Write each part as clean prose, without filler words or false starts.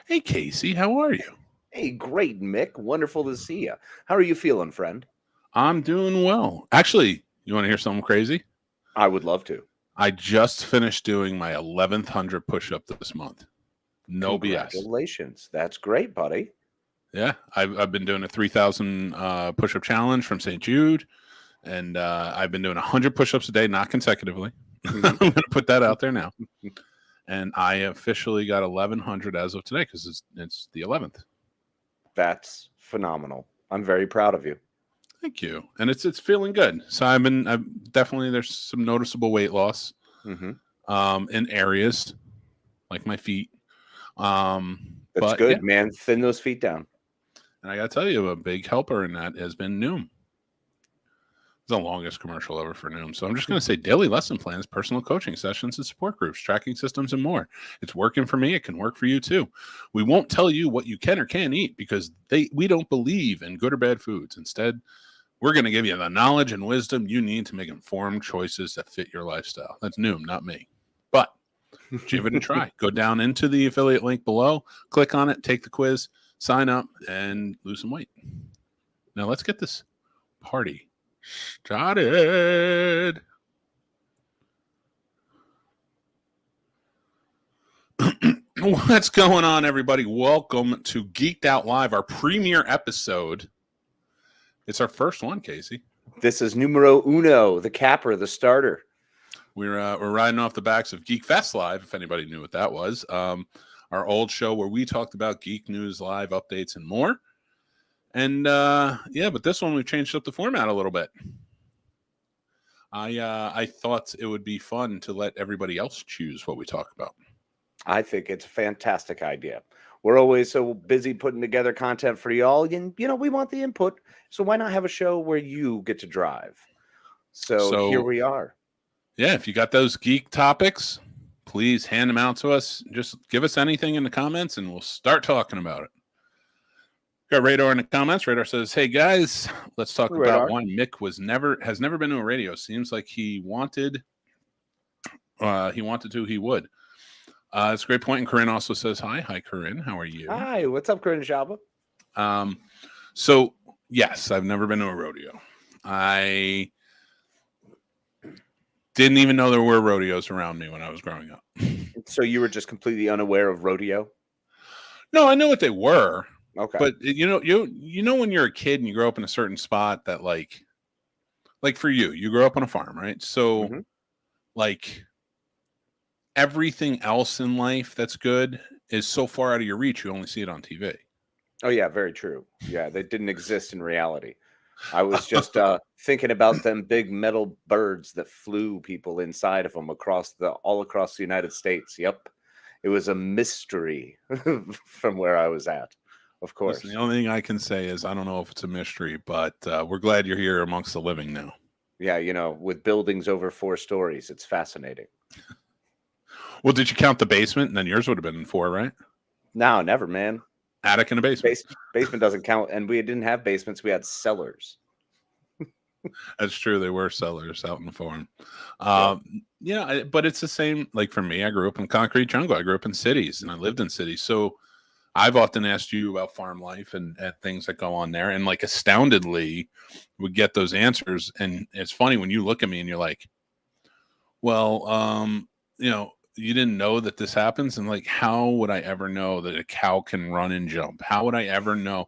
Hey, Casey, how are you? Hey, great, Mick. Wonderful to see you. How are you feeling, friend? I'm doing well. Actually, you want to hear something crazy? I would love to. I just finished doing my 1100 push-up this month. No BS. Congratulations. That's great, buddy. Yeah, I've been doing a 3,000 push-up challenge from St. Jude, and I've been doing 100 push-ups a day, not consecutively. I'm going to put that out there now. And I officially got 1,100 as of today because it's the 11th. That's phenomenal. I'm very proud of you. Thank you. And it's feeling good. So I've definitely, there's some noticeable weight loss in areas like my feet. That's good, man. Thin those feet down. And I got to tell you, a big helper in that has been Noom. It's the longest commercial ever for Noom. So I'm just going to say daily lesson plans, personal coaching sessions, and support groups, tracking systems, and more. It's working for me. It can work for you too. We won't tell you what you can or can't eat because we don't believe in good or bad foods. Instead, we're going to give you the knowledge and wisdom you need to make informed choices that fit your lifestyle. That's Noom, not me. But give it a try. Go down into the affiliate link below, click on it, take the quiz, sign up, and lose some weight. Now let's get this party started. What's going on, everybody? Welcome to Geeked Out Live, our premiere episode. It's our first one, Casey. This is numero uno, the capper, the starter. We're riding off the backs of Geek Fest Live, if anybody knew what that was. Our old show where we talked about geek news, live updates, and more. And but this one we've changed up the format a little bit. I thought it would be fun to let everybody else choose what we talk about. I think it's a fantastic idea. We're always so busy putting together content for y'all, and we want the input. So why not have a show where you get to drive? So here we are. Yeah, if you got those geek topics, please hand them out to us. Just give us anything in the comments, and we'll start talking about it. Got Radar in the comments. Radar says, "Hey guys, let's talk about why Mick has never been to a radio. Seems like he wanted to, he would." It's a great point. And Corinne also says, "Hi, Corinne. How are you?" Hi, what's up, Corinne Shaba? So yes, I've never been to a rodeo. I didn't even know there were rodeos around me when I was growing up. So you were just completely unaware of rodeo? No, I know what they were. Okay. But you know when you're a kid and you grow up in a certain spot that like for you grew up on a farm, right? So like everything else in life that's good is so far out of your reach, you only see it on TV. Oh yeah, very true. Yeah, they didn't exist in reality. I was just thinking about them big metal birds that flew people inside of them all across the United States. Yep. It was a mystery from where I was at. Of course. Listen, the only thing I can say is I don't know if it's a mystery, but we're glad you're here amongst the living now. Yeah, with buildings over 4 stories, it's fascinating. Well, did you count the basement? And then yours would have been 4, right? No, never, man. Attic and a basement. Basement doesn't count, and we didn't have basements. We had cellars. That's true. They were cellars out in the farm. But it's the same. Like for me, I grew up in concrete jungle. I grew up in cities, and I lived in cities. So I've often asked you about farm life and things that go on there. And like astoundedly, we get those answers. And it's funny when you look at me and you're like, well, you didn't know that this happens. And like, how would I ever know that a cow can run and jump? How would I ever know?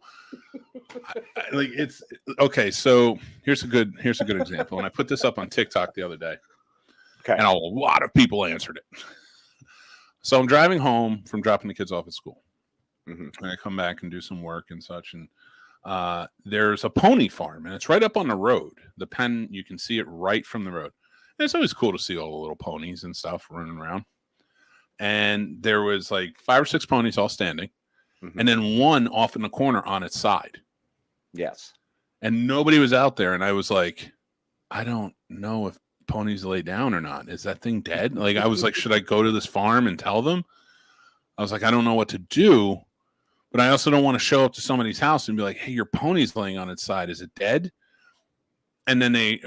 It's okay. So here's a good example. And I put this up on TikTok the other day. Okay. And a lot of people answered it. So I'm driving home from dropping the kids off at school. And I come back and do some work and such. And there's a pony farm, and it's right up on the road. The pen, you can see it right from the road. And it's always cool to see all the little ponies and stuff running around. And there was like 5 or 6 ponies all standing. And then one off in the corner on its side. Yes. And nobody was out there. And I was like, I don't know if ponies lay down or not. Is that thing dead? Like, I was like, should I go to this farm and tell them? I was like, I don't know what to do. But I also don't want to show up to somebody's house and be like, hey, your pony's laying on its side. Is it dead? And then they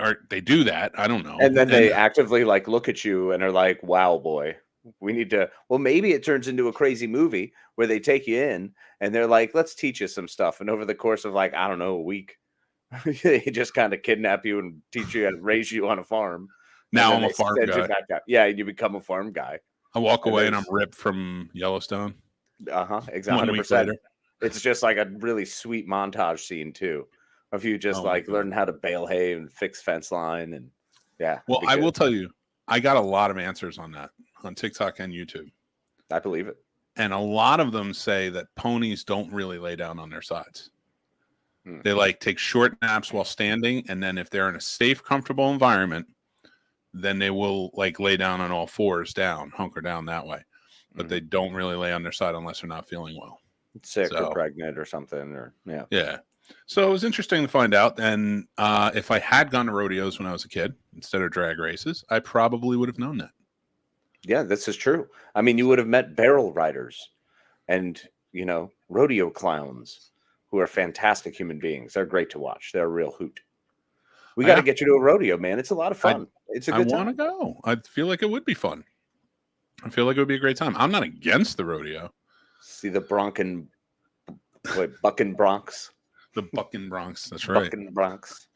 do that. I don't know. And then they actively like look at you and are like, wow, boy. We need to. Well, maybe it turns into a crazy movie where they take you in and they're like, "Let's teach you some stuff." And over the course of like, I don't know, a week, they just kind of kidnap you and teach you how to raise you on a farm. Now I'm a farm guy. Back out. Yeah, you become a farm guy. I walk away and I'm ripped from Yellowstone. Exactly. 1 week later. It's just like a really sweet montage scene too, of you just learning how to bale hay and fix fence line and Well, I will tell you, I got a lot of answers on that on TikTok and YouTube. I believe it. And a lot of them say that ponies don't really lay down on their sides. They like take short naps while standing, and then if they're in a safe, comfortable environment, then they will like lay down on all fours down, hunker down that way. But they don't really lay on their side unless they're not feeling well. Sick or pregnant or something, or yeah. So it was interesting to find out. And if I had gone to rodeos when I was a kid instead of drag races, I probably would have known that. Yeah, this is true. I mean, you would have met barrel riders and, rodeo clowns who are fantastic human beings. They're great to watch. They're a real hoot. We got to get you to a rodeo, man. It's a lot of fun. It's a good time. I want to go. I feel like it would be fun. I feel like it would be a great time. I'm not against the rodeo. See the Bucking Bronx. The Bucking Bronx. That's right. Bucking Bronx.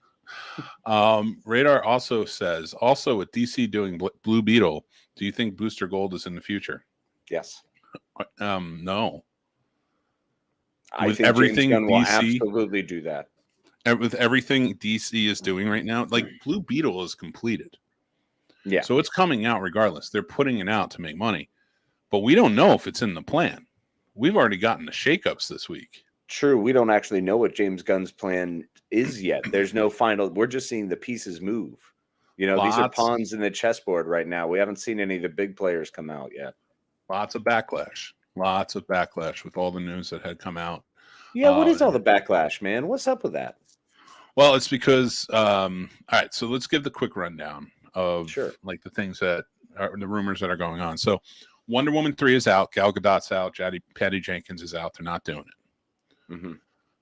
Radar also says, with DC doing Blue Beetle, do you think Booster Gold is in the future? Yes. No. I think everything James Gunn will absolutely do that. With everything DC is doing right now, like Blue Beetle is completed. Yeah. So it's coming out regardless. They're putting it out to make money. But we don't know if it's in the plan. We've already gotten the shakeups this week. True. We don't actually know what James Gunn's plan is yet. There's no final. We're just seeing the pieces move. These are pawns in the chessboard right now. We haven't seen any of the big players come out yet. Lots of backlash with all the news that had come out. Yeah, what is all the backlash, man? What's up with that? Well, it's because, all right, so let's give the quick rundown of like the things that are the rumors that are going on. So Wonder Woman 3 is out. Gal Gadot's out. Patty Jenkins is out. They're not doing it.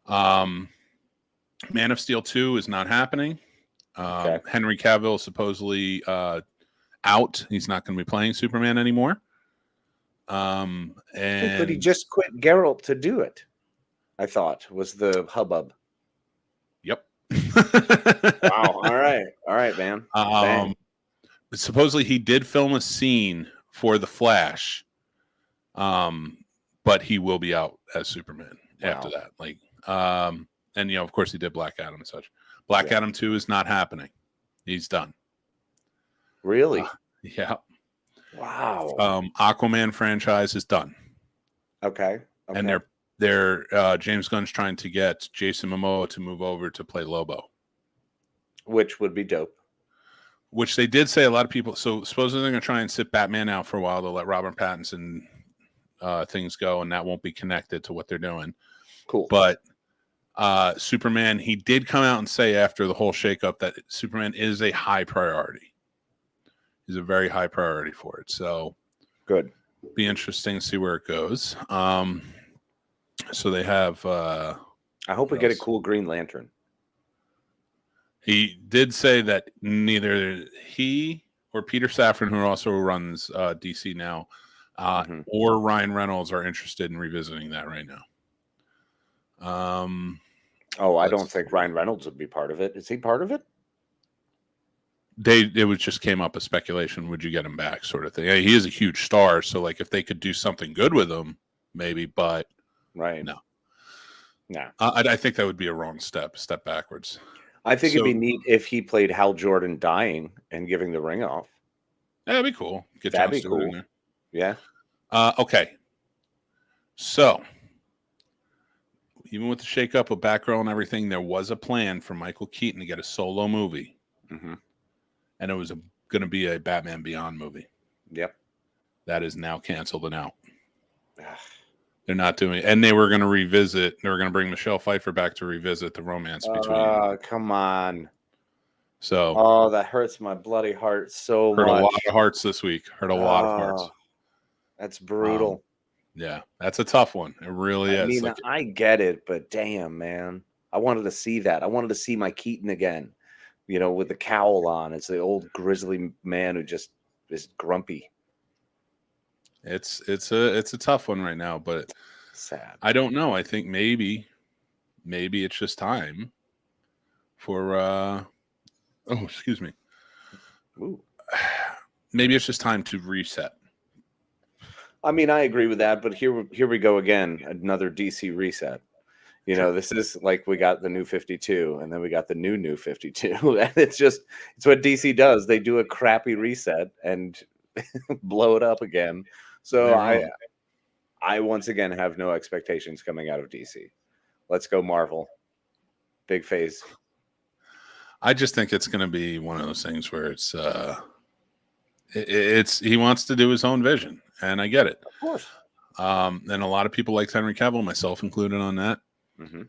Mm-hmm. Man of Steel 2 is not happening. Henry Cavill is supposedly out. He's not going to be playing Superman anymore. But he just quit Geralt to do it. I thought was the hubbub. Yep. Wow. All right, man. Supposedly he did film a scene for The Flash, but he will be out as Superman after that. Like, and of course he did Black Adam and such. Black Adam 2 is not happening. He's done. Really? Yeah. Wow. Aquaman franchise is done. Okay. And they're James Gunn's trying to get Jason Momoa to move over to play Lobo, which would be dope. Which they did say a lot of people. So supposedly they're going to try and sit Batman out for a while to let Robert Pattinson things go, and that won't be connected to what they're doing. Cool. But Superman, he did come out and say after the whole shakeup that Superman is a high priority. He's a very high priority for it. So good. Be interesting to see where it goes. So they have. I hope we get a cool Green Lantern. He did say that neither he or Peter Safran, who also runs DC now, or Ryan Reynolds are interested in revisiting that right now. I don't think Ryan Reynolds would be part of it. Is he part of it? It was just came up as speculation. Would you get him back, sort of thing? He is a huge star, so like if they could do something good with him, maybe. But no. I think that would be a wrong step backwards. I think it'd be neat if he played Hal Jordan dying and giving the ring off. That'd be cool. That'd be cool. In there. Yeah. Okay. So, even with the shakeup of Batgirl and everything, there was a plan for Michael Keaton to get a solo movie. Mm-hmm. And it was going to be a Batman Beyond movie. Yep. That is now canceled and out. They're not doing it. And they were going to bring Michelle Pfeiffer back to revisit the romance between. Oh, come on. So. That hurts my bloody heart so much. Hurt a lot of hearts this week. Hurt a lot of hearts. That's brutal. Yeah, that's a tough one. It really is. I mean, I get it, but damn, man. I wanted to see that. I wanted to see my Keaton again, with the cowl on. It's the old grizzly man who just is grumpy. It's a tough one right now, but Sad. I don't know. I think maybe it's just time for excuse me. Ooh. Maybe it's just time to reset. I mean, I agree with that, but here we go again, another DC reset. You know, this is like we got the new 52, and then we got the new 52, and it's what DC does. They do a crappy reset and blow it up again. So I once again have no expectations coming out of DC. Let's go Marvel. Big phase. I just think it's going to be one of those things where it's he wants to do his own vision, and I get it. Of course. And a lot of people like Henry Cavill, myself included, on that. Mm-hmm.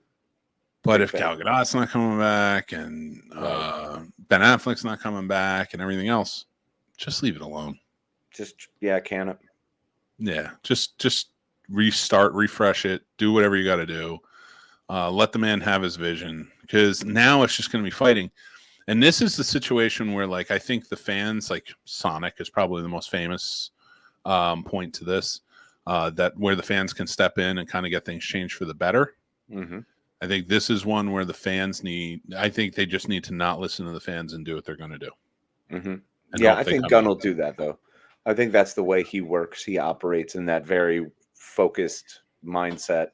But if Gal Gadot's not coming back, and Ben Affleck's not coming back, and everything else, just leave it alone. Can it? Yeah, just restart, refresh it, do whatever you got to do. Let the man have his vision, because now it's just going to be fighting. And this is the situation where, like, I think the fans, like Sonic is probably the most famous point to this, that where the fans can step in and kind of get things changed for the better. Mm-hmm. I think this is one where the fans I think they just need to not listen to the fans and do what they're going to do. Mm-hmm. Yeah, I think Gunn will do that, though. I think that's the way he works. He operates in that very focused mindset.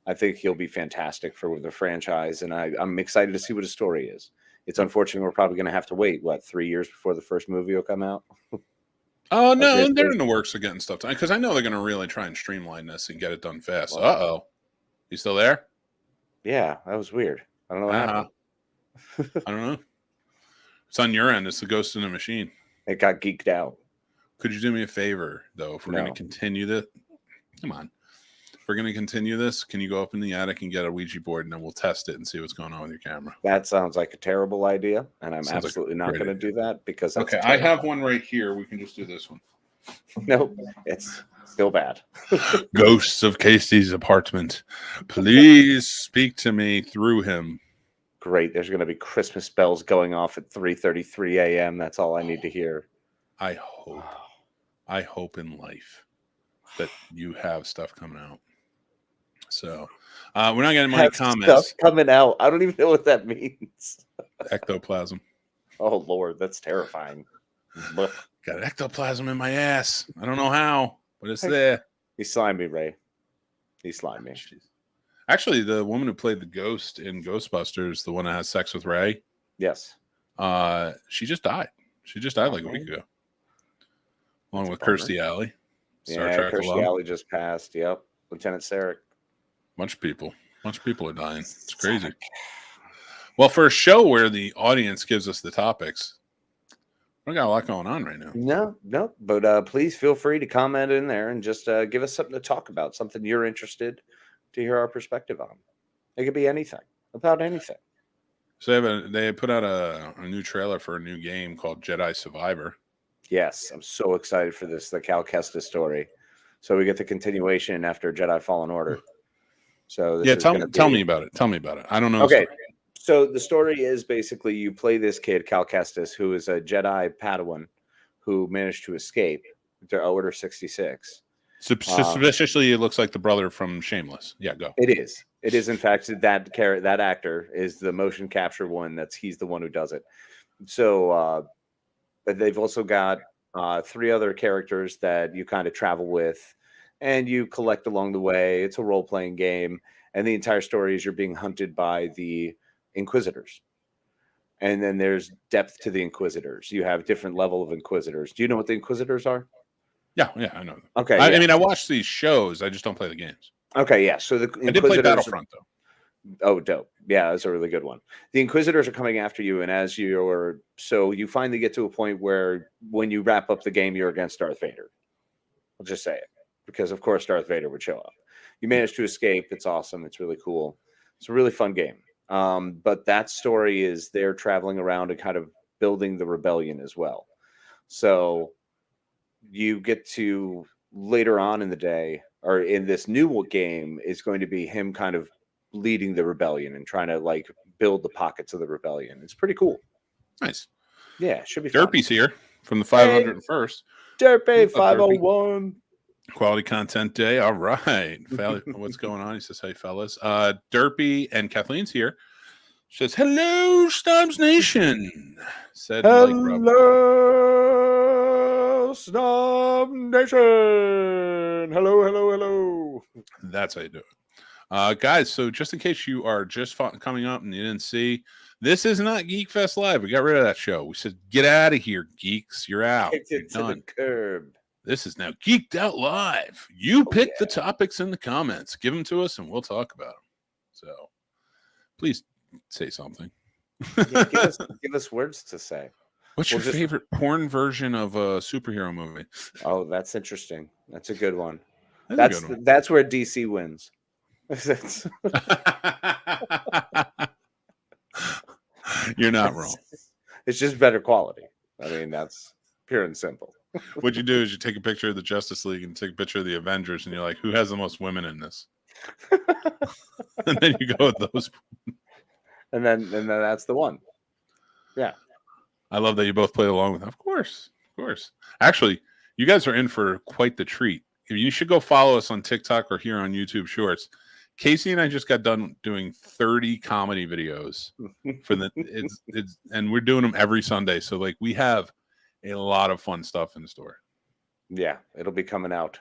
I think he'll be fantastic for the franchise, and I'm excited to see what his story is. It's unfortunate we're probably going to have to wait, 3 years before the first movie will come out? Oh, no, they're in the works of getting stuff done, because I know they're going to really try and streamline this and get it done fast. Uh-oh. You still there? Yeah, that was weird. I don't know what happened. I don't know. It's on your end. It's the ghost in the machine. It got geeked out. Could you do me a favor, though? If we're going to continue this, come on. If we're going to continue this, can you go up in the attic and get a Ouija board, and then we'll test it and see what's going on with your camera? That sounds like a terrible idea, and I'm absolutely not going to do that, because that's I have one right here. We can just do this one. Nope, it's still bad. Ghosts of Casey's apartment. Please speak to me through him. Great. There's going to be Christmas bells going off at 3:33 a.m. That's all I need to hear. I hope in life that you have stuff coming out. So we're not getting many comments. Stuff coming out. I don't even know what that means. Ectoplasm. Oh Lord, that's terrifying. Got ectoplasm in my ass. I don't know how, but it's there. He slimed me, Ray. He slimed me. Actually, the woman who played the ghost in Ghostbusters, the one that has sex with Ray. Yes. She just died. She just died like a week ago. Along with Kirstie Alley. Kirstie Alley just passed. Yep. Lieutenant Sarek. Bunch of people are dying. It's crazy. Well, for a show where the audience gives us the topics, we got a lot going on right now. No. But please feel free to comment in there and just give us something to talk about, something you're interested to hear our perspective on. It could be anything, about anything. So they put out a new trailer for a new game called Jedi Survivor. Yes, I'm so excited for this, the Cal Kestis story. So we get the continuation after Jedi Fallen Order. So this tell me about it. Tell me about it. I don't know. Okay. So the story is basically you play this kid, Cal Kestis, who is a Jedi Padawan who managed to escape to Order 66. Suspiciously, it looks like the brother from Shameless. Yeah, go. It is. It is, in fact, that actor is the motion capture one. He's the one who does it. So they've also got 3 other characters that you kind of travel with and you collect along the way. It's a role-playing game. And the entire story is you're being hunted by the Inquisitors. And then there's depth to the Inquisitors. You have different level of Inquisitors. Do you know what the Inquisitors are? Yeah, I know. Okay. I mean, I watch these shows. I just don't play the games. Okay, yeah. So the Inquisitors... I did play Battlefront, though. Oh, dope. Yeah, that's a really good one. The Inquisitors are coming after you, and so you finally get to a point where when you wrap up the game, you're against Darth Vader. I'll just say it. Because, of course, Darth Vader would show up. You manage to escape. It's awesome. It's really cool. It's a really fun game. But that story is they're traveling around and kind of building the rebellion as well. So you get to later on in the day, or in this new game, is going to be him kind of leading the rebellion and trying to build the pockets of the rebellion. It's pretty cool. Nice. Yeah, it should be Derpy's fun. Here from the 501st. Derpy 501. Quality content day. All right. What's going on? He says, hey, fellas. Derpy and Kathleen's here. She says, hello, Snobs Nation. Said hello, Snob Nation. Hello. That's how you do it. Guys, so just in case you are just coming up and you didn't see, this is not Geek Fest Live. We got rid of that show. We said, get out of here, geeks. You're out. Kicked it to the curb. This is now Geeked Out Live. You pick the topics in the comments. Give them to us, and we'll talk about them. So please say something. Yeah, give us words to say. What's your favorite porn version of a superhero movie? Oh, that's interesting. That's a good one. That's where DC wins. You're not wrong. It's just better quality. I mean, that's pure and simple. What you do is you take a picture of the Justice League and take a picture of the Avengers, and you're like, who has the most women in this? And then you go with those. And then that's the one. Yeah. I love that you both played along with them. Of course. Actually, you guys are in for quite the treat. You should go follow us on TikTok or here on YouTube Shorts. Casey and I just got done doing 30 comedy videos for and we're doing them every Sunday. So like we have a lot of fun stuff in store. Yeah, it'll be coming out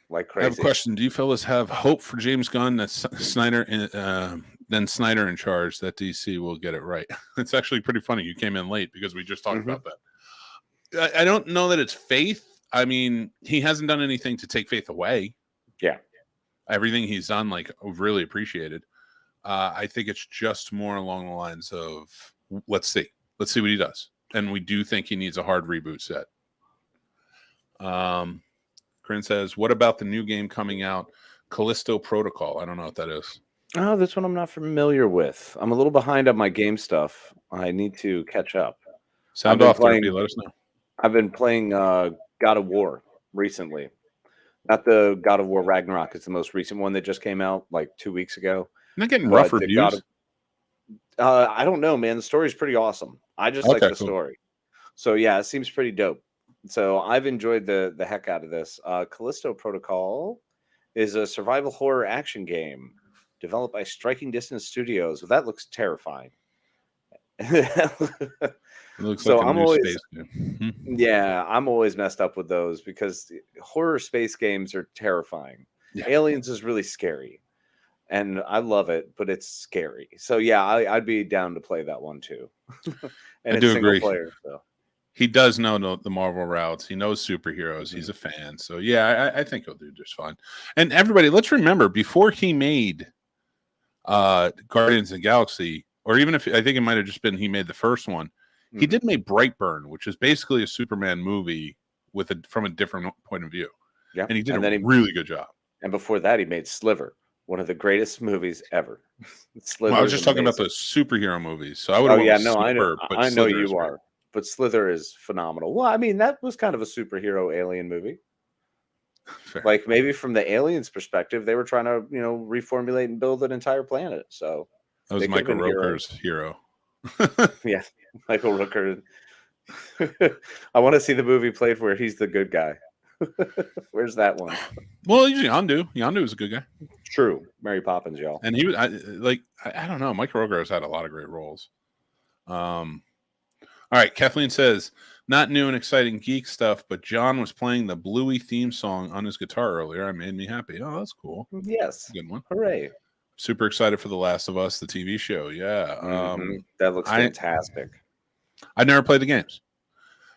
like crazy. I have a question. Do you fellas have hope for James Gunn that Snyder in charge that DC will get it right? It's actually pretty funny. You came in late because we just talked about that. I don't know that it's faith. I mean, he hasn't done anything to take faith away. Yeah. Everything he's done, like, really appreciated. I think it's just more along the lines of, let's see what he does. And we do think he needs a hard reboot set. Corinne says, what about the new game coming out, Callisto Protocol? I don't know what that is. Oh, this one I'm not familiar with. I'm a little behind on my game stuff. I need to catch up. Sound off, let us know. I've been playing God of War recently. Not the God of War Ragnarok. It's the most recent one that just came out like 2 weeks ago. Not getting rough reviews. I don't know, man. The story's pretty awesome. I just like the story. So yeah, it seems pretty dope. So I've enjoyed the heck out of this. Callisto Protocol is a survival horror action game developed by Striking Distance Studios. Well, that looks terrifying. It looks so like I'm always messed up with those because horror space games are terrifying. Yeah. Aliens is really scary, and I love it, but it's scary. So yeah, I'd be down to play that one too. And I do agree. Player, so. He does know the Marvel routes. He knows superheroes. He's a fan. So yeah, I think he'll do just fine. And everybody, let's remember, before he made Guardians of the Galaxy, or even if I think it might have just been he made the first one, he did make Brightburn, which is basically a Superman movie from a different point of view. Yeah, and he did a really good job. And before that, he made Sliver, one of the greatest movies ever. Well, I was just talking about the superhero movies, so I would. Oh yeah, no, I know you are, but Slither is phenomenal. Well, I mean, that was kind of a superhero alien movie. Fair. Like maybe from the aliens' perspective, they were trying to reformulate and build an entire planet. So that was Michael Rooker's hero. Yeah, Michael Rooker. I want to see the movie played where he's the good guy. Where's that one? Well, usually Yondu. Yondu is a good guy. True, Mary Poppins, y'all. And he was I don't know. Michael Rooker has had a lot of great roles. All right, Kathleen says, not new and exciting geek stuff, but John was playing the Bluey theme song on his guitar earlier. It made me happy. Oh, that's cool. Yes, good one. Hooray! Super excited for The Last of Us, the TV show. Yeah, that looks fantastic. I've never played the games,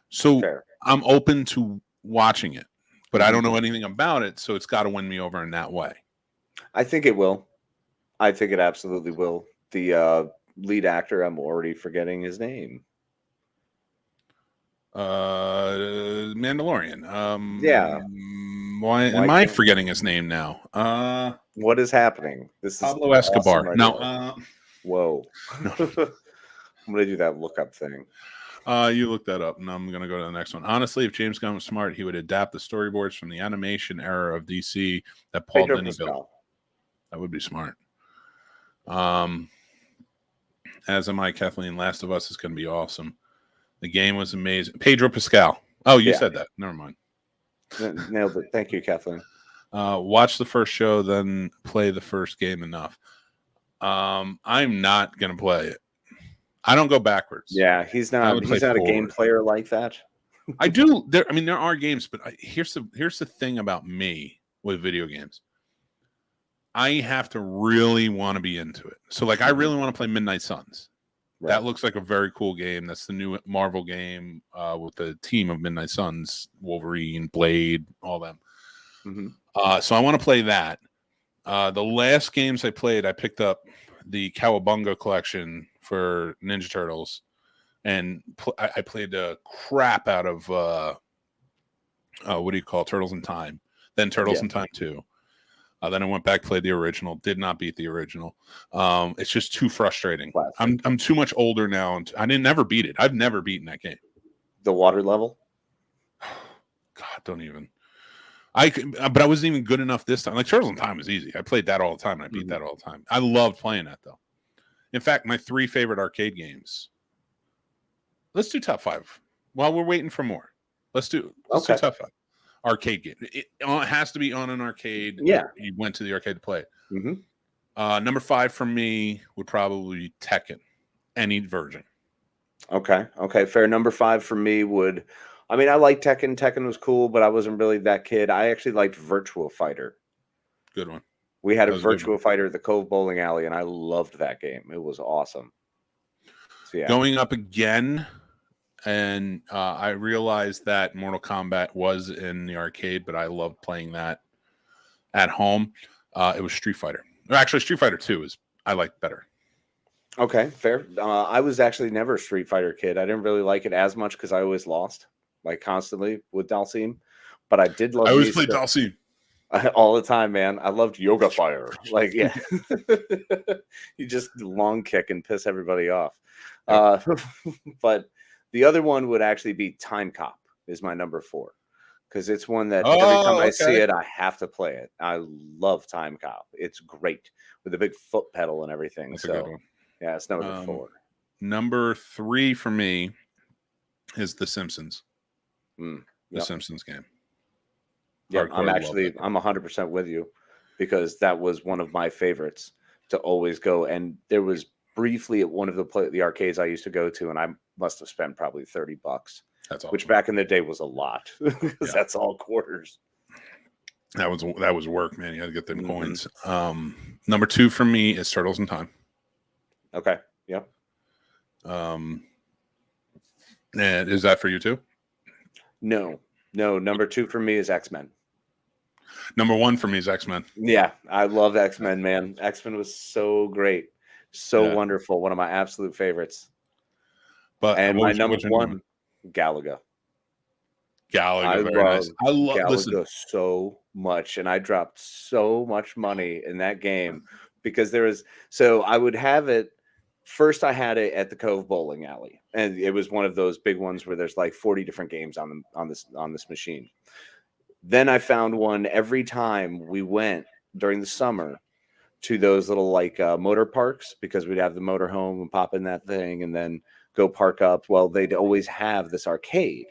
so I'm open to watching it, but I don't know anything about it, so it's got to win me over in that way. I think it will. I think it absolutely will. The lead actor, I'm already forgetting his name. Mandalorian. Yeah. Why am I forgetting his name now? What is happening? This is Pablo Escobar. Awesome right no. Whoa. No. I'm gonna do that lookup thing. You look that up, and I'm gonna go to the next one. Honestly, if James Gunn was smart, he would adapt the storyboards from the animation era of DC that Paul Dini built. That would be smart. As am I, Kathleen. Last of Us is gonna be awesome. The game was amazing. Pedro Pascal. Oh, you said that. Never mind. Nailed it. Thank you, Kathleen. Watch the first show, then play the first game enough. I'm not gonna play it. I don't go backwards. Yeah, he's not a game player like that. I do. There are games, but here's the thing about me with video games. I have to really want to be into it. So, like, I really want to play Midnight Suns. Right. That looks like a very cool game. That's the new Marvel game with the team of Midnight Suns, Wolverine, Blade, all them. So I want to play that. The last games I played, I picked up the Cowabunga collection for Ninja Turtles, and I played the crap out of what do you call it? Turtles in Time, then Turtles in Time 2. Then I went back, played the original, did not beat the original. It's just too frustrating. I'm too much older now, and I didn't never beat it. I've never beaten that game. The water level? God, don't even. But I wasn't even good enough this time. Like, Turtles in Time was easy. I played that all the time, and I beat that all the time. I loved playing that, though. In fact, my 3 favorite arcade games. Let's do top 5 while we're waiting for more. Let's do top 5. Arcade game. It has to be on an arcade. Yeah. You went to the arcade to play it. Number 5 for me would probably be Tekken. Any version. Okay, fair. Number 5 for me would... I mean, I like Tekken. Tekken was cool, but I wasn't really that kid. I actually liked Virtua Fighter. Good one. We had a Virtua Fighter at the Cove Bowling Alley, and I loved that game. It was awesome. So, yeah. Going up again... And I realized that Mortal Kombat was in the arcade, but I loved playing that at home. It was Street Fighter. Or actually, Street Fighter 2 I liked better. Okay, fair. I was actually never a Street Fighter kid. I didn't really like it as much because I always lost, like, constantly with Dalsim. But I did love. I always played Dalsim all the time, man. I loved Yoga Fire. Like, yeah, you just long kick and piss everybody off. But the other one would actually be Time Cop is my number 4. Because it's one that every time I see it, I have to play it. I love Time Cop. It's great with the big foot pedal and everything. That's a good one. Yeah, it's number 4. Number 3 for me is The Simpsons. The Simpsons game. Yeah, I'm 100% with you because that was one of my favorites to always go. And there was briefly at one of the arcades I used to go to, and I must have spent probably $30. That's awesome. Which back in the day was a lot because that's all quarters. That was work, man. You had to get them coins. Number 2 for me is Turtles in Time. Okay. Yep. And is that for you too? No. Number 2 for me is X-Men. Number 1 for me is X-Men. Yeah, I love X-Men, man. X-Men was so great. So wonderful. One of my absolute favorites. And my number 1, Galaga. I love Galaga so much, and I dropped so much money in that game because I would have it. First, I had it at the Cove Bowling Alley, and it was one of those big ones where there's like 40 different games on this machine. Then I found one every time we went during the summer to those little like motor parks because we'd have the motor home and pop in that thing and then go park up. Well, they'd always have this arcade,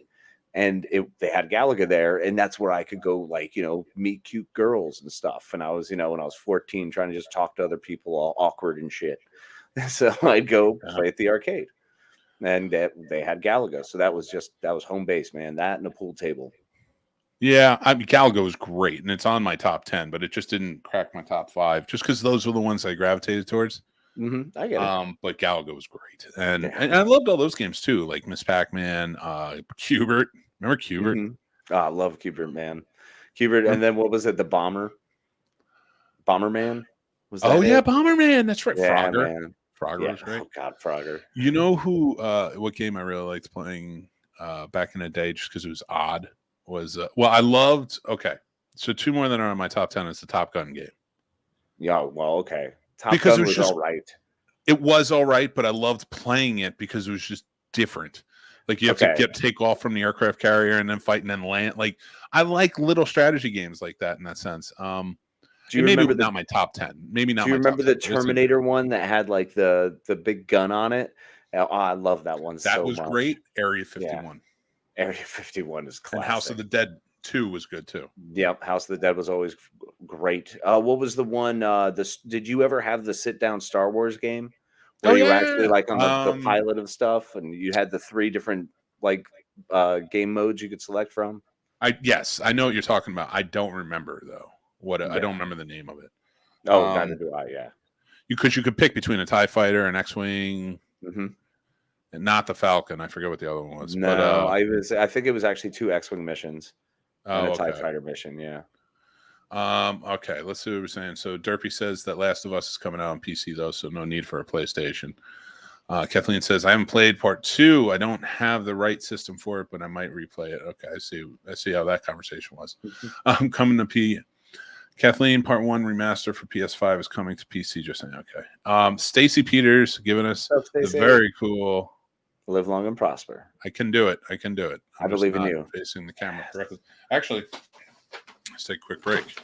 and they had Galaga there, and that's where I could go, like, meet cute girls and stuff. And I was, when I was 14, trying to just talk to other people, all awkward and shit. So I'd go play at the arcade, and they had Galaga. So that was home base, man. That and a pool table. Yeah, I mean, Galaga was great, and it's on my top 10, but it just didn't crack my top 5, just because those were the ones I gravitated towards. I get it. But Galaga was great, and I loved all those games too, like Miss Pac-Man, Q*bert. Remember Q*bert? Oh, I love Q*bert, man. Q*bert, and then what was it? The Bomberman. Was that it? Bomberman. That's right. Yeah, Frogger. Man. Frogger was great. Oh God, Frogger. You know who? What game I really liked playing back in the day, just because it was odd, was I loved. Okay, so 2 more that are on my top 10 is the Top Gun game. Yeah, well, okay. Top Gun was all right. It was all right, but I loved playing it because it was just different. Like, you have to take off from the aircraft carrier and then fight and then land. Like, I like little strategy games like that in that sense. Do you remember not my top 10? Maybe not. Do you remember the Terminator one that had like the big gun on it? Oh, I love that one. That was great. Area 51. Yeah. Area 51 is classic. And House of the Dead 2 was good too. Yep, House of the Dead was always great. What was the one? Did you ever have the sit-down Star Wars game where you were actually like on the pilot of stuff, and you had the 3 different like game modes you could select from? Yes, I know what you're talking about. I don't remember though. I don't remember the name of it. Oh, neither do I. Yeah, you could pick between a TIE fighter, an X-wing, and not the Falcon. I forget what the other one was. No, but, I think it was actually 2 X-wing missions and a TIE fighter mission. Yeah. Okay, let's see what we're saying. So Derpy says that Last of Us is coming out on PC though, so no need for a PlayStation. Kathleen says, I haven't played part 2. I don't have the right system for it, but I might replay it. Okay, I see how that conversation was. Coming to P. Kathleen, part 1 remaster for PS5 is coming to PC. Just saying, okay. Stacy Peters giving us the very cool. Live long and prosper. I can do it. I believe in you. Facing the camera correctly. Actually, let's take a quick break.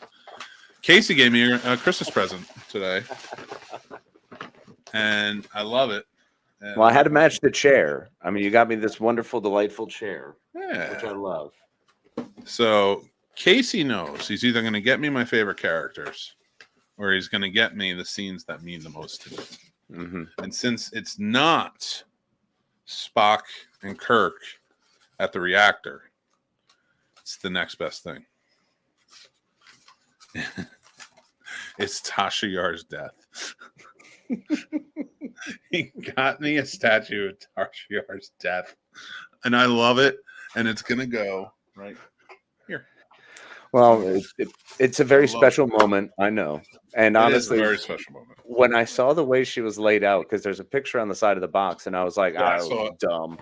Casey gave me a Christmas present today, and I love it. And well, I had to match the chair. I mean, you got me this wonderful, delightful chair, which I love. So Casey knows he's either going to get me my favorite characters, or he's going to get me the scenes that mean the most to me. And since it's not Spock and Kirk at the reactor, it's the next best thing. It's Tasha Yar's death. He got me a statue of Tasha Yar's death, and I love it. And it's gonna go right here. Well, it's a very special moment, I know. And honestly, it is a very special moment. When I saw the way she was laid out, because there's a picture on the side of the box, and I was like, dumb.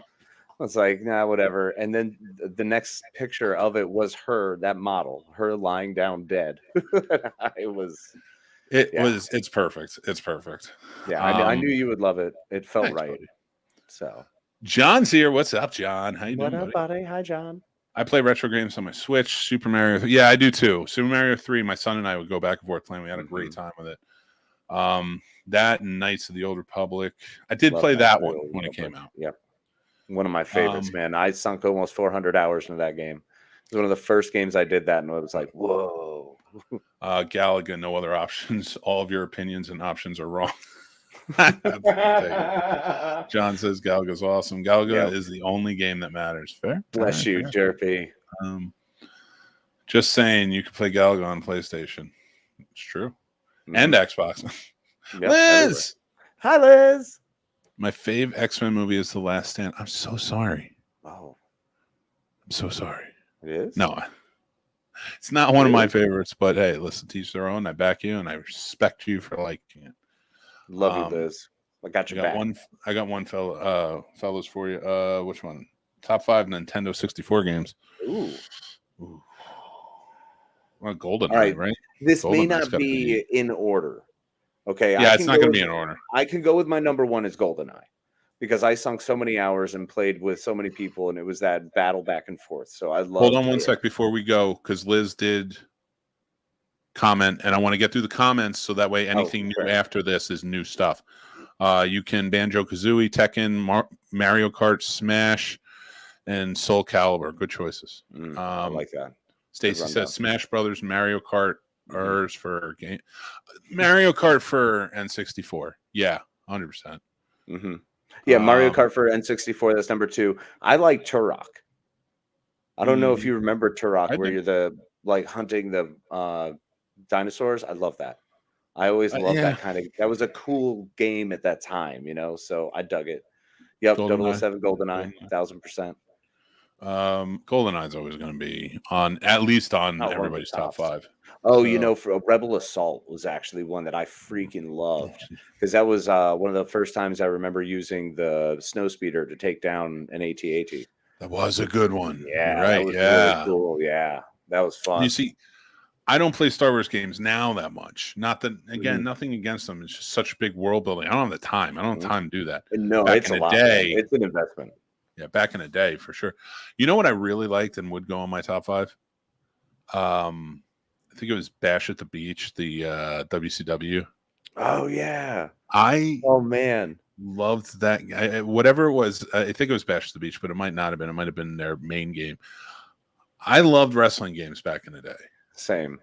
I was like, nah, whatever. And then the next picture of it was her, that model, her lying down dead. It's perfect. It's perfect. Yeah, I knew you would love it. It felt right. Buddy. So John's here. What's up, John? How you doing, up, buddy? Hi, John. I play retro games on my Switch. Super Mario. Yeah, I do too. Super Mario 3. My son and I would go back and forth playing. We had a great time with it. That and Knights of the Old Republic. I did play that one when it came out. Yep. One of my favorites, man. I sunk almost 400 hours into that game. It was one of the first games I did that, and it was like, whoa. Galaga, no other options. All of your opinions and options are wrong. John says Galaga's awesome. Galaga is the only game that matters. Fair. Bless you, Derpy. Just saying, you can play Galaga on PlayStation. It's true. And Xbox. Yep, Liz! Hi, Liz. My fave X-Men movie is The Last Stand. I'm so sorry. Oh. I'm so sorry. It is? No. It's not one of my favorites, but hey, listen, teach their own. I back you, and I respect you for liking it. Love you, Liz. I got your back. I got one fellas for you. Which one? Top 5 Nintendo 64 games. Ooh. Well, GoldenEye, right? This may not be in order. Okay. Yeah, it's not going to be in order. I can go with my number 1 is GoldenEye, because I sunk so many hours and played with so many people, and it was that battle back and forth. So I love. Hold on one sec before we go, because Liz did comment, and I want to get through the comments so that way anything new after this is new stuff. You can Banjo-Kazooie, Tekken, Mario Kart, Smash, and Soul Calibur. Good choices. I like that. Stacy says Smash Brothers, Mario Kart, for game. Mario Kart for N64. Yeah, 100%. Yeah, Mario Kart for N64. That's number 2. I like Turok. I don't know if you remember Turok, where you're hunting the dinosaurs. I love that. I always loved that kind of. That was a cool game at that time, So I dug it. Yep, 007 GoldenEye, 1000%. GoldenEye is always going to be at least on everybody's top 5. Oh, for Rebel Assault was actually one that I freaking loved, because that was one of the first times I remember using the snow speeder to take down an AT-AT. That was a good one. Yeah, right. That was really cool. Yeah, that was fun. You see, I don't play Star Wars games now that much. Not that, again, nothing against them. It's just such big world building. I don't have the time. I don't have time to do that. No, it's a lot. It's an investment. Yeah, back in the day, for sure. You know what I really liked and would go on my top 5? I think it was Bash at the Beach, the WCW. Oh, yeah. Oh, man. Loved that. Whatever it was, I think it was Bash at the Beach, but it might not have been. It might have been their main game. I loved wrestling games back in the day. Same.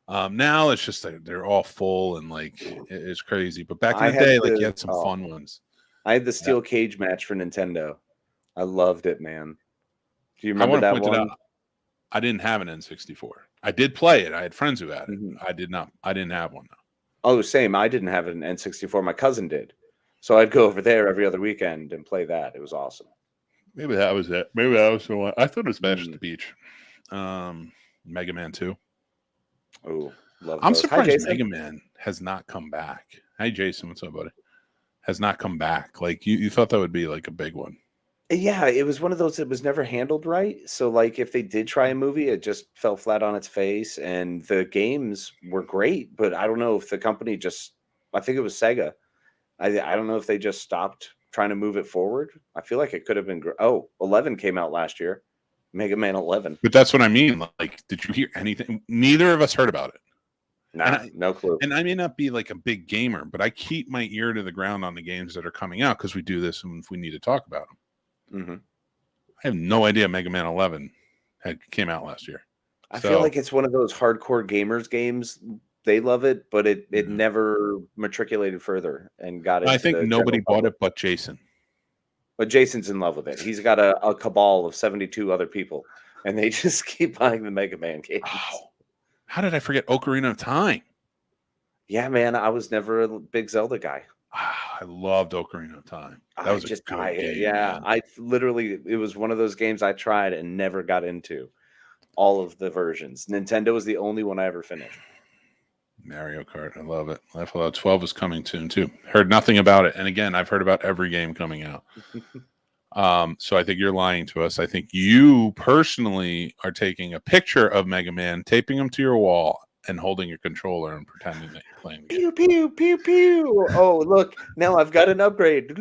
Now it's just like they're all full and like it's crazy. But back in I the had day, like the you had some fun ones. I had the steel cage match for Nintendo. I loved it, man. Do you I remember want to that point one? it out. I didn't have an N64. I did play it. I had friends who had it. Mhm. I did not. I didn't have one though. Oh, same. I didn't have an N64. My cousin did. So I'd go over there every other weekend and play that. It was awesome. Maybe that was it. Maybe that was the one. I thought it was Bash at the Mm. Beach. Mega Man 2. Oh, love I'm those. Hi, surprised Jason. Mega Man has not come back. Hey, Jason, what's up, buddy? Has not come back. Like you thought that would be like a big one. Yeah, it was one of those that was never handled right. So, like, if they did try a movie, it just fell flat on its face. And the games were great, but I don't know if the company just, I think it was Sega. I don't know if they just stopped trying to move it forward. I feel like it could have been. 11 came out last year. Mega Man 11. But that's what I mean. Like, did you hear anything? Neither of us heard about it. Nah, no clue. And I may not be like a big gamer, but I keep my ear to the ground on the games that are coming out because we do this and if we need to talk about them. Mm-hmm. I have no idea Mega Man 11 came out last year. I feel like it's one of those hardcore gamers games. They love it, but it never matriculated further and got into I think nobody bought it but Jason. But Jason's in love with it. He's got a cabal of 72 other people, and they just keep buying the Mega Man games. Oh, how did I forget Ocarina of Time? Yeah, man, I was never a big Zelda guy. I loved Ocarina of Time. That was a good game. Yeah, man. I literally, it was one of those games I tried and never got into. All of the versions. Nintendo was the only one I ever finished. Mario Kart, I love it. Fallout 12 is coming soon too. Heard nothing about it, and again, I've heard about every game coming out. So I think you're lying to us. I think you personally are taking a picture of Mega Man, taping him to your wall, and holding your controller and pretending that you're playing the game. Pew pew pew pew. Oh, look! Now I've got an upgrade.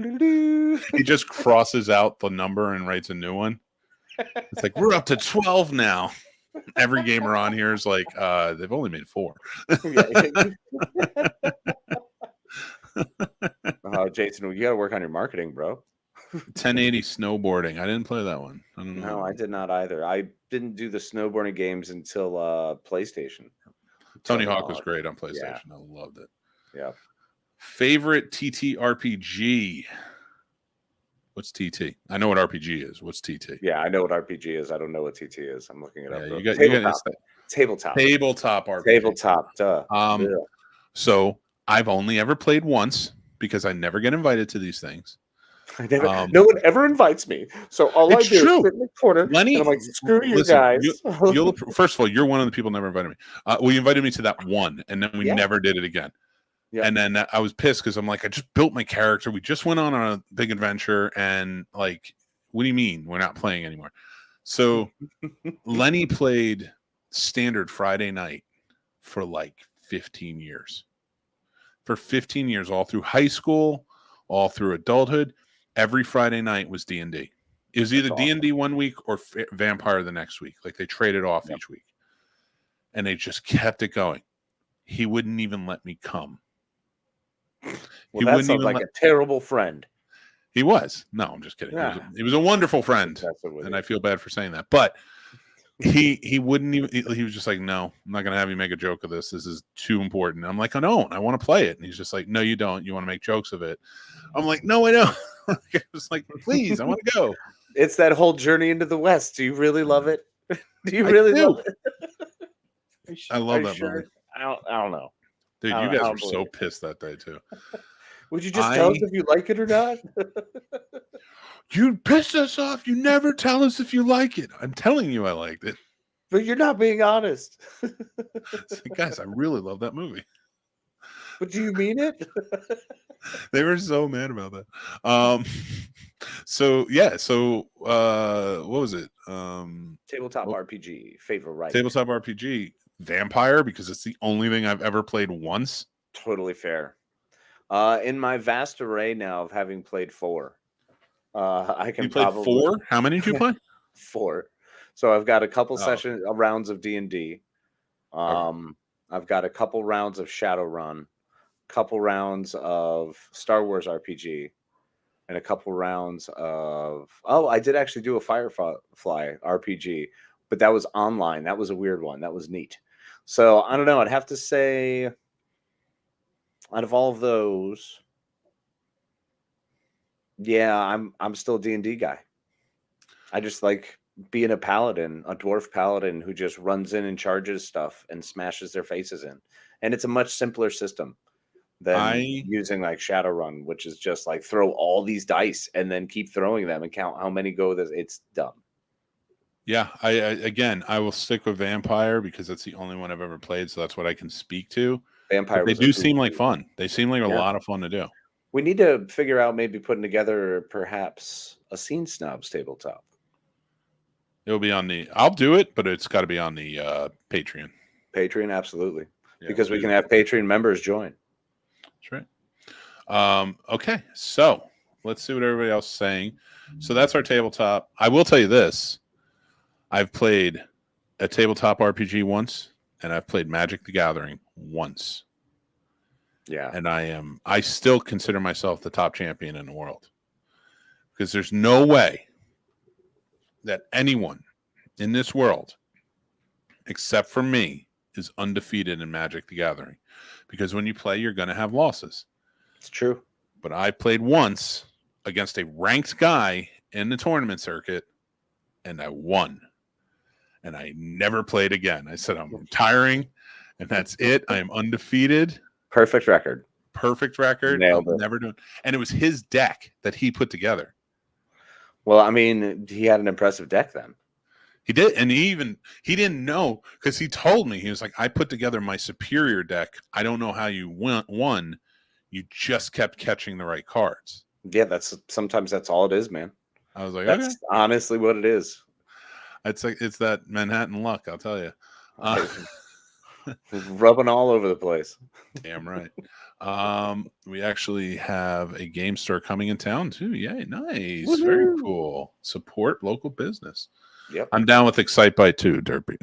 He just crosses out the number and writes a new one. It's like we're up to 12 now. Every gamer on here is like, they've only made 4. Jason, you got to work on your marketing, bro. 1080 snowboarding. I didn't play that one. I don't know. No, I did not either. I didn't do the snowboarding games until PlayStation. Tony Hawk was great on PlayStation. Yeah. I loved it. Yeah. Favorite TTRPG? What's TT? I know what RPG is. What's TT? Yeah, I know what RPG is. I don't know what TT is. I'm looking it up. You got tabletop. Tabletop RPG. Tabletop. Duh. So I've only ever played once because I never get invited to these things. I never, no one ever invites me. So all I do is sit in the corner Lenny, and I'm like, screw you guys. First of all, you're one of the people who never invited me. Well, you invited me to that one, and then we never did it again. Yeah. And then I was pissed because I'm like, I just built my character. We just went on a big adventure, and like, what do you mean we're not playing anymore? So Lenny played standard Friday night for like 15 years. For 15 years, all through high school, all through adulthood, every Friday night was D&D. It was either D&D one week or Vampire the next week. Like they traded off each week. And they just kept it going. He wouldn't even let me come. Well, that sounds like a terrible friend. He was. No, I'm just kidding. Yeah. He was a wonderful friend. And I feel bad for saying that. But he wouldn't even, he was just like, no, I'm not going to have you make a joke of this. This is too important. I'm like, I don't. I want to play it. And he's just like, no, you don't. You want to make jokes of it. I'm like, no, I don't. I was like, please, I want to go. It's that whole journey into the West. Do you really love it? Do you really love it? I love that movie. I don't know. Dude, you guys were so pissed that day, too. Would you just tell us if you like it or not? You pissed us off. You never tell us if you like it. I'm telling you I liked it. But you're not being honest. Like, guys, I really love that movie. But do you mean it? They were so mad about that. So what was it? Tabletop RPG, favorite. Tabletop RPG, Vampire, because it's the only thing I've ever played once. Totally fair. In my vast array now of having played 4, I can. You played 4? How many did you play? 4. So I've got a couple rounds of D&D. I've got a couple rounds of Shadowrun, couple rounds of Star Wars RPG, and a couple rounds of I did actually do a Firefly RPG, but that was online. That was a weird one. That was neat. So I don't know. I'd have to say, out of all of those, yeah, I'm still a D&D guy. I just like being a paladin, a dwarf paladin who just runs in and charges stuff and smashes their faces in. And it's a much simpler system than using like Shadowrun, which is just like throw all these dice and then keep throwing them and count how many go. It's dumb. Yeah, I will stick with Vampire because that's the only one I've ever played, so that's what I can speak to. Vampire, but they do seem like fun. They seem like a lot of fun to do. We need to figure out maybe putting together perhaps a Scene Snobs tabletop. It'll be on the. I'll do it, but it's got to be on the Patreon. Patreon, absolutely, because we can have Patreon members join. That's right. Okay, so let's see what everybody else is saying. So that's our tabletop. I will tell you this. I've played a tabletop RPG once, and I've played Magic the Gathering once. Yeah. And I still consider myself the top champion in the world. Because there's no way that anyone in this world, except for me, is undefeated in Magic the Gathering. Because when you play, you're going to have losses. It's true. But I played once against a ranked guy in the tournament circuit, and I won. And I never played again. I said, I'm retiring, and that's it. I am undefeated. Perfect record. Nailed it. Never doing. And it was his deck that he put together. Well, I mean, he had an impressive deck then. He did, and he didn't know because he told me, he was like, I put together my superior deck. I don't know how you won. You just kept catching the right cards. Yeah, sometimes that's all it is, man. I was like, that's honestly what it is. It's that Manhattan luck, I'll tell you. Rubbing all over the place. Damn right. We actually have a game store coming in town too. Yay, nice. Woo-hoo. Very cool. Support local business. Yep. I'm down with Excitebike too, Derpy.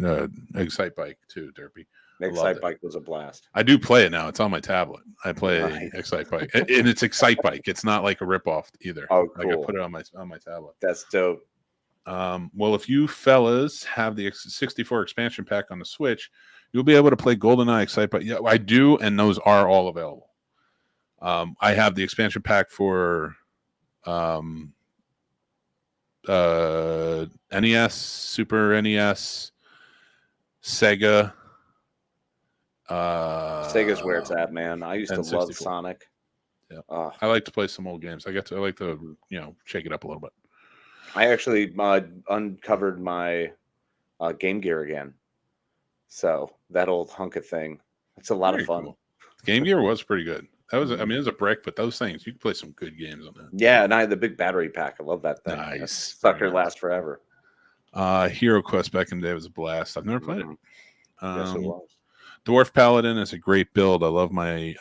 Excitebike too, Derpy. Excitebike was a blast. I do play it now. It's on my tablet. I play Excitebike, and it's Excitebike. It's not like a ripoff either. Oh, cool. Like I put it on my tablet. That's dope. Well, if you fellas have the 64 expansion pack on the Switch, you'll be able to play GoldenEye Excitebike. Yeah, I do, and those are all available. I have the expansion pack for NES, Super NES, Sega. Sega's where it's at, man. I used to love Sonic. Yeah, I like to play some old games. I like to shake it up a little bit. I actually uncovered my Game Gear again. So that old hunk of thing, it's a lot of fun. Cool. Game Gear was pretty good. That was, it was a brick, but those things, you can play some good games on that. Yeah, and I had the big battery pack. I love that thing. Nice. That sucker lasts forever. Hero Quest back in the day was a blast. I've never played it. Yes, it was. Dwarf Paladin is a great build. I love my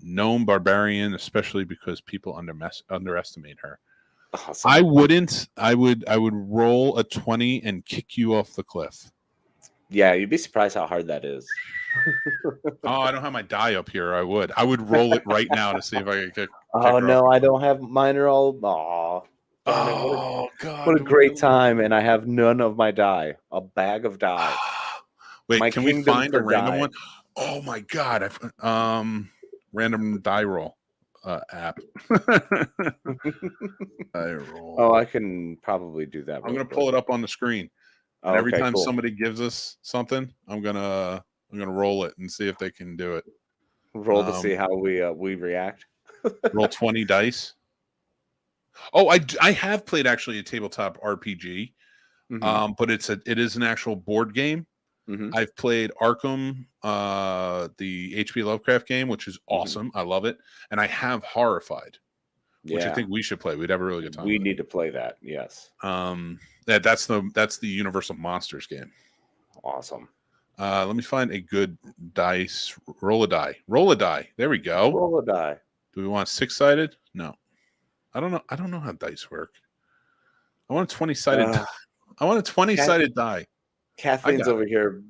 Gnome Barbarian, especially because people underestimate her. Awesome. I wouldn't. I would roll a 20 and kick you off the cliff. Yeah, you'd be surprised how hard that is. Oh, I don't have my die up here. I would roll it right now to see if I could kick. Oh no, I don't have mine. Are all. Oh God! What a great time, and I have none of my die. A bag of die. Wait, can we find a random one? Oh my God! Random die roll app. Die roll. Oh, I can probably do that. I'm gonna pull it up on the screen. And every time somebody gives us something, I'm gonna roll it and see if they can do it. Roll to see how we react. Roll 20 dice. Oh, I have played actually a tabletop RPG, but it is an actual board game. Mm-hmm. I've played Arkham, the H.P. Lovecraft game, which is awesome. I love it, and I have Horrified, which I think we should play. We'd have a really good time. We need to play that. Yes. That's the Universal Monsters game. Awesome. Let me find a good dice. Roll a die. Roll a die. There we go. Roll a die. Do we want 6-sided? No. I don't know. I don't know how dice work. I want a 20-sided. I want a 20-sided die. Kathleen's over here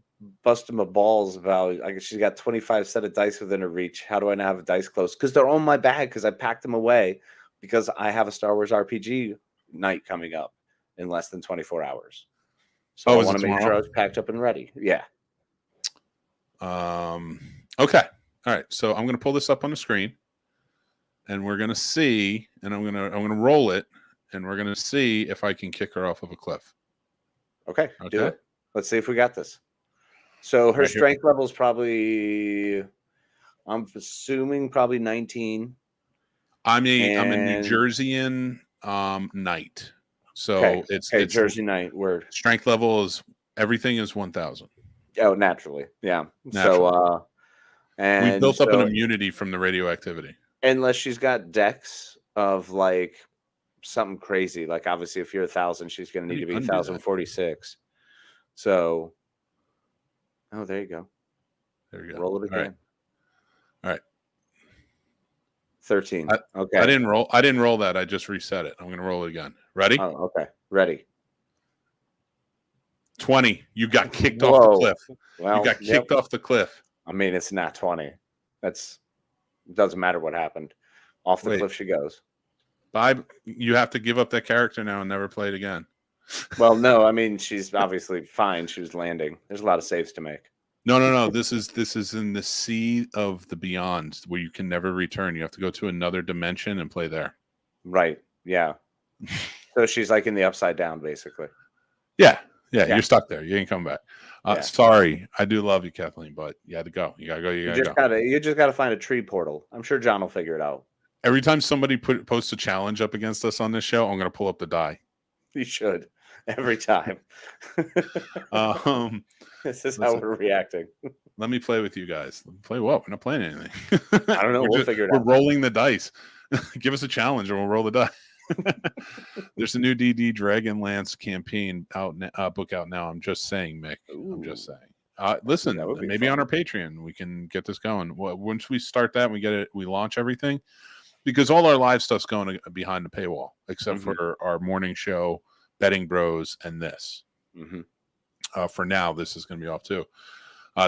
busting my balls about. She's got 25 set of dice within her reach. How do I not have a dice close? Because they're on my bag. Because I packed them away. Because I have a Star Wars RPG night coming up in less than 24 hours. So I is want it to make sure tomorrow? I was packed up and ready. Yeah. Okay. All right. So I'm going to pull this up on the screen, and we're going to see, and I'm going to roll it, and we're going to see if I can kick her off of a cliff. Okay. Do Okay. it. Let's see if we got this. So her Right here. strength level is probably, I'm assuming, probably 19. I'm a New And- Jerseyan knight. So Okay. it's Jersey Knight word. strength level is everything is 1,000. Oh, naturally. Yeah. Naturally. So and we built up an so immunity from the radioactivity. unless she's got dex of like something crazy, like obviously if you're 1,000, she's going to need to be 1,046. So, oh, there you go. There you go. Roll it again. All right. 13. Okay. I didn't roll that. I just reset it. I'm going to roll it again. Ready? Oh, okay. Ready. 20. You got kicked off the cliff. Well, you got kicked off the cliff. I mean, it's not 20. Doesn't matter what happened. Off the cliff she goes. Bye. You have to give up that character now and never play it again. Well, no, I mean, she's obviously fine. She was landing. There's a lot of saves to make. No. This is in the sea of the beyond where you can never return. You have to go to another dimension and play there. Right. Yeah. So she's like in the upside down, basically. Yeah. You're stuck there. You ain't coming back. Yeah. Sorry, I do love you, Kathleen, but you had to go. You gotta go. You just gotta find a tree portal. I'm sure John will figure it out. Every time somebody posts a challenge up against us on this show, I'm gonna pull up the die. You should. Every time. This is how we're reacting. Let me play with you guys. Play what? We're not playing anything. I don't know. We'll figure it out. We're rolling the dice. Give us a challenge and we'll roll the die. There's a new DD Dragonlance campaign book out now. I'm just saying, Mick. Ooh. I'm just saying. Listen, maybe on our Patreon we can get this going. Once we start that, we launch everything, because all our live stuff's going behind the paywall, except for our morning show, Betting Bros, and this. For now, this is going to be off too.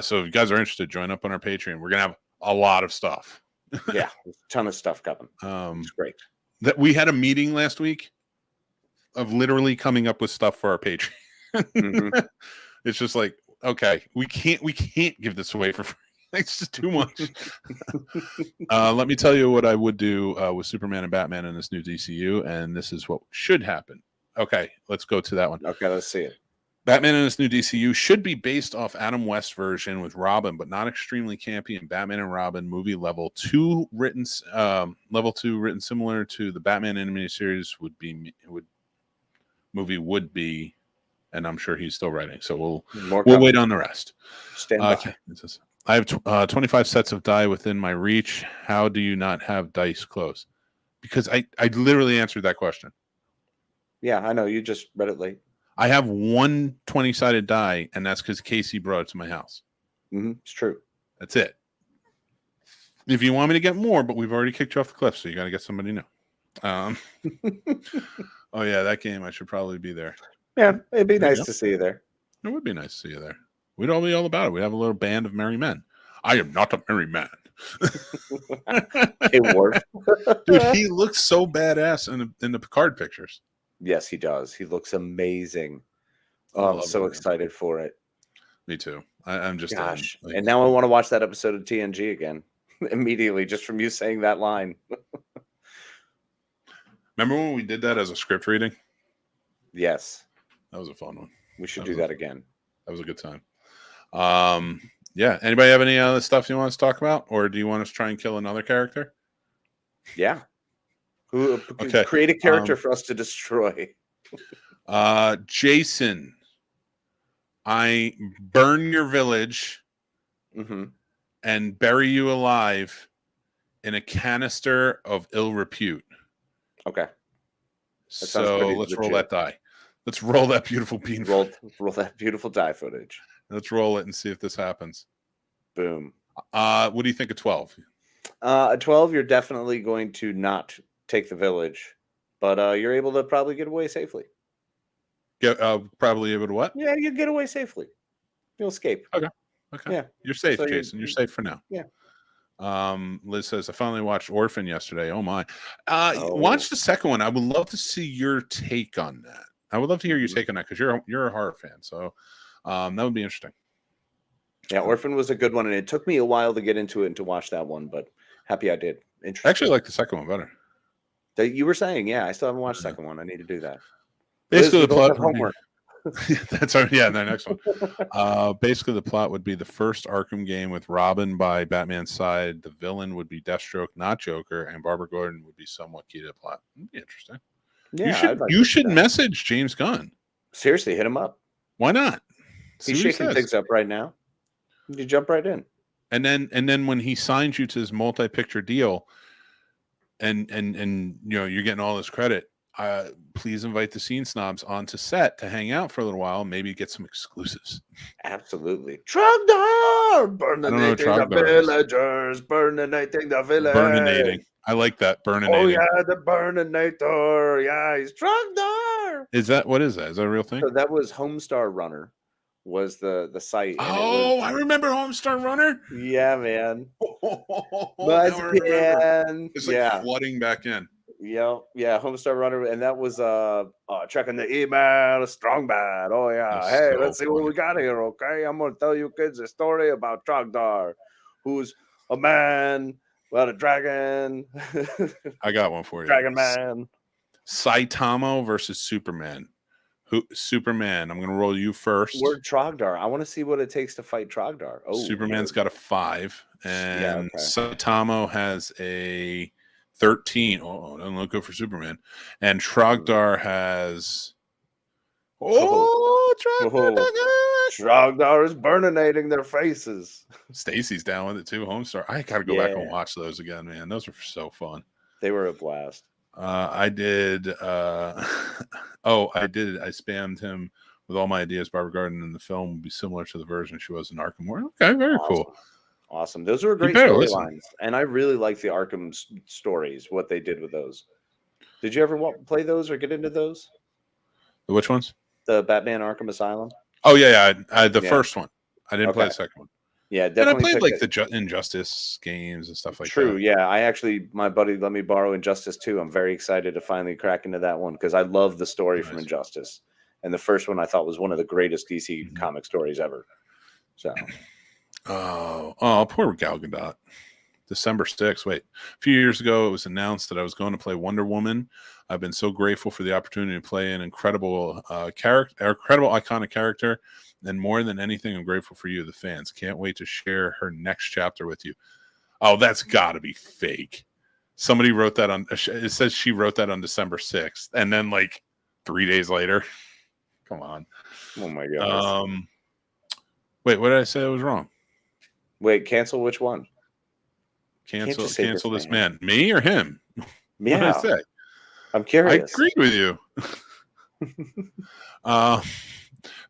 So if you guys are interested, join up on our Patreon. We're going to have a lot of stuff. Yeah, a ton of stuff coming. It's great. That we had a meeting last week of literally coming up with stuff for our Patreon. It's just like, okay, we can't give this away for free. It's just too much. Let me tell you what I would do with Superman and Batman in this new DCU, and this is what should happen. Okay, let's go to that one. Okay, let's see it. Batman in this new DCU should be based off Adam West's version with Robin, but not extremely campy. And Batman and Robin movie level 2 written similar to the Batman animated series would be, and I'm sure he's still writing. So we'll wait on the rest. Stand by. Okay. I have 25 sets of die within my reach. How do you not have dice close? Because I literally answered that question. Yeah, I know. You just read it late. I have one 20-sided die, and that's because Casey brought it to my house. It's true. That's it. If you want me to get more, but we've already kicked you off the cliff, so you got to get somebody new. Oh, yeah, that game, I should probably be there. Yeah, it'd be nice to see you there. It would be nice to see you there. We'd all be all about it. We'd have a little band of merry men. I am not a merry man. Hey, Worf. Dude, he looks so badass in the Picard pictures. Yes, he does. He looks amazing. Oh, I'm so excited for it. Me too. I'm just gosh. And now I want to watch that episode of TNG again immediately, just from you saying that line. Remember when we did that as a script reading? Yes, that was a fun one. We should do that again. That was a good time. Yeah. Anybody have any other stuff you want us to talk about, or do you want us to try and kill another character? Yeah. Okay. Create a character for us to destroy. Jason, I burn your village and bury you alive in a canister of ill repute. Okay. So let's roll that die. Let's roll that beautiful bean. Roll that beautiful die footage. Let's roll it and see if this happens. Boom. What do you think of 12? At 12, you're definitely going to not take the village, but you're able to probably get away safely. Probably able to what? Yeah, you get away safely. You'll escape. Okay. Yeah. You're safe, so Jason. You're safe for now. Yeah. Liz says, I finally watched Orphan yesterday. Oh my. Watch the second one. I would love to see your take on that. I would love to hear your take on that because you're a horror fan. So that would be interesting. Yeah, Orphan was a good one, and it took me a while to get into it and to watch that one, but happy I did. Interesting. I actually like the second one better. You were saying, yeah, I still haven't watched the second one. I need to do that. Basically, Liz, the plot homework. That's our the next one. Basically, the plot would be the first Arkham game with Robin by Batman's side. The villain would be Deathstroke, not Joker, and Barbara Gordon would be somewhat key to the plot. It'd be interesting. Yeah, you should message James Gunn. Seriously, hit him up. Why not? He's shaking things up right now. You jump right in. And then when he signs you to his multi-picture deal, and you're getting all this credit. Please invite the Scene Snobs onto set to hang out for a little while, maybe get some exclusives. Absolutely. Trogdor! Burninating the villagers. Burninating the village. Burninating. I like that. Burninating. Oh, yeah, the Burninator. Yeah, he's Trogdor. What is that? Is that a real thing? So that was Homestar Runner, was the site. Oh, I remember Homestar Runner. Yeah, man. It's like flooding back in. Yeah, Homestar Runner, and that was checking the email, strong bad. Oh yeah, hey, let's see what we got here. Okay, I'm gonna tell you kids a story about Trogdor, who's a man without a dragon. I got one for you. Dragon Man. Saitama versus Superman. Superman? I'm gonna roll you first. Word Trogdor. I want to see what it takes to fight Trogdor. Oh, Superman's got a 5, and Saitama has a 13. Oh, doesn't look good for Superman. And Trogdor has. Trogdor is burninating their faces. Stacy's down with it too. Homestar. I gotta go back and watch those again, man. Those were so fun. They were a blast. I did. I spammed him with all my ideas. Barbara Gordon in the film would be similar to the version she was in Arkham. Okay, very cool. Awesome. Those were great storylines. And I really like the Arkham stories, what they did with those. Did you ever play those or get into those? Which ones? The Batman Arkham Asylum? Oh, yeah. The first one. I didn't play the second one. Yeah, definitely. And I played the Injustice games and stuff like that. True, yeah. My buddy let me borrow Injustice 2. I'm very excited to finally crack into that one because I love the story from Injustice. And the first one I thought was one of the greatest DC comic stories ever. So... Oh, poor Gal Gadot. December 6th. Wait, a few years ago, it was announced that I was going to play Wonder Woman. I've been so grateful for the opportunity to play an incredible iconic character. And more than anything, I'm grateful for you, the fans. Can't wait to share her next chapter with you. Oh, that's got to be fake. Somebody wrote that it says she wrote that on December 6th. And then 3 days later. Come on. Oh, my God. Wait, what did I say? I was wrong. Wait, cancel which one? Cancel this man. Me or him? Yeah. What did I say? I'm curious. I agreed with you.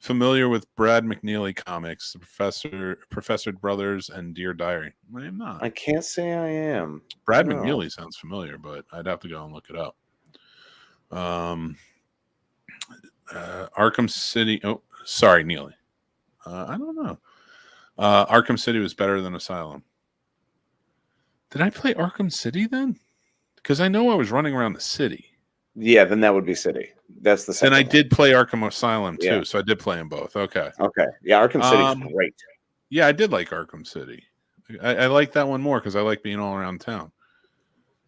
Familiar with Brad McNeely comics, the Professor Brothers, and Dear Diary? I am not. I can't say I am. Brad McNeely sounds familiar, but I'd have to go and look it up. Arkham City. Oh, sorry, Neely. I don't know. Arkham City was better than Asylum. Did I play Arkham City then? Because I know I was running around the city. Yeah, then that would be City. That's the second. And I did play Arkham Asylum too, so I did play them both. Okay. Yeah, Arkham City's great. Yeah, I did like Arkham City. I like that one more because I like being all around town.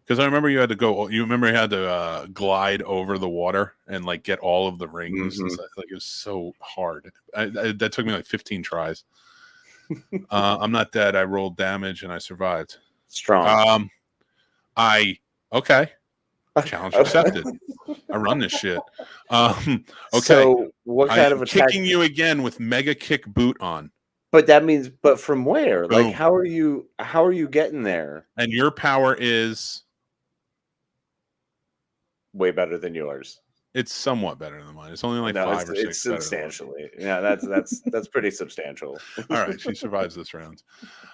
Because I remember you had to glide over the water and get all of the rings. Mm-hmm. It was so hard. That took me 15 tries. I'm not dead. I rolled damage and I survived. Strong. Okay. Challenge accepted. I run this shit. Okay. So what kind of attack? Kicking you again with mega kick boot on. But that means, but from where? Boom. How are you getting there? And your power is way better than yours. It's somewhat better than mine. It's only 5 or 6. It's substantially. Yeah, that's pretty substantial. All right, she survives this round.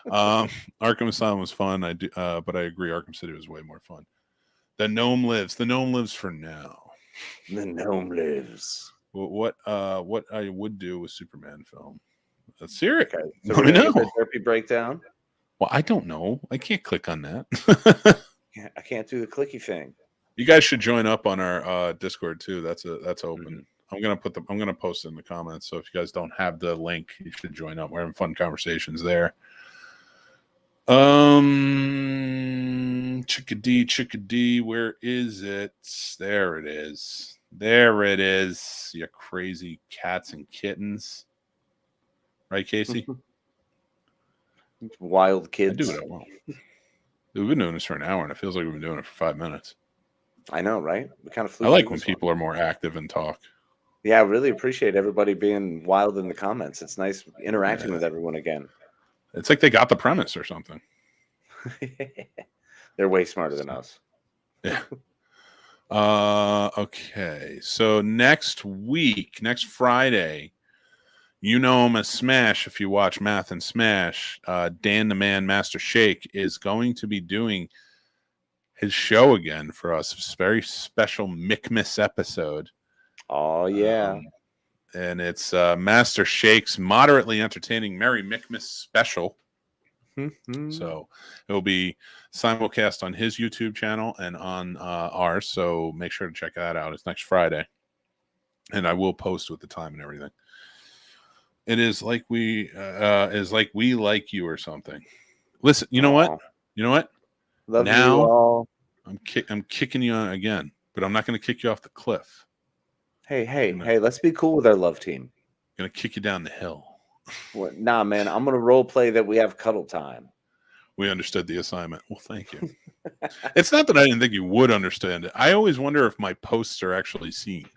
Arkham Asylum was fun. But I agree, Arkham City was way more fun. The gnome lives. The gnome lives for now. The gnome lives. What I would do with Superman film? That's serious. Okay. So let me know. Therapy breakdown. Well, I don't know. I can't click on that. Yeah, I can't do the clicky thing. You guys should join up on our Discord too. That's open. I'm gonna post it in the comments. So if you guys don't have the link, you should join up. We're having fun conversations there. Chickadee, where is it? There it is. You crazy cats and kittens. Right, Casey? Wild kids. I do what I want. We've been doing this for an hour, and it feels like we've been doing it for 5 minutes. I know, right? We kind of flew. I like when people are more active and talk. Yeah, I really appreciate everybody being wild in the comments. It's nice interacting with everyone again. It's like they got the premise or something. They're way smarter than us. Yeah. Okay. So next Friday, you know him as Smash. If you watch Math and Smash, Dan the Man Master Shake is going to be doing his show again for us. It's a very special Mickmas episode. Oh yeah. And it's Master Shake's moderately entertaining Merry Mickmas special. So it will be simulcast on his YouTube channel and on ours. So make sure to check that out. It's next Friday, and I will post with the time and everything. It is like we like you or something. Listen, you know what? Love now you all. I'm kicking you on again, but I'm not going to kick you off the cliff. Hey! Let's be cool with our love team. I'm going to kick you down the hill. What? Nah, man. I'm gonna role play that we have cuddle time. We understood the assignment. Well, thank you. It's not that I didn't think you would understand it. I always wonder if my posts are actually seen.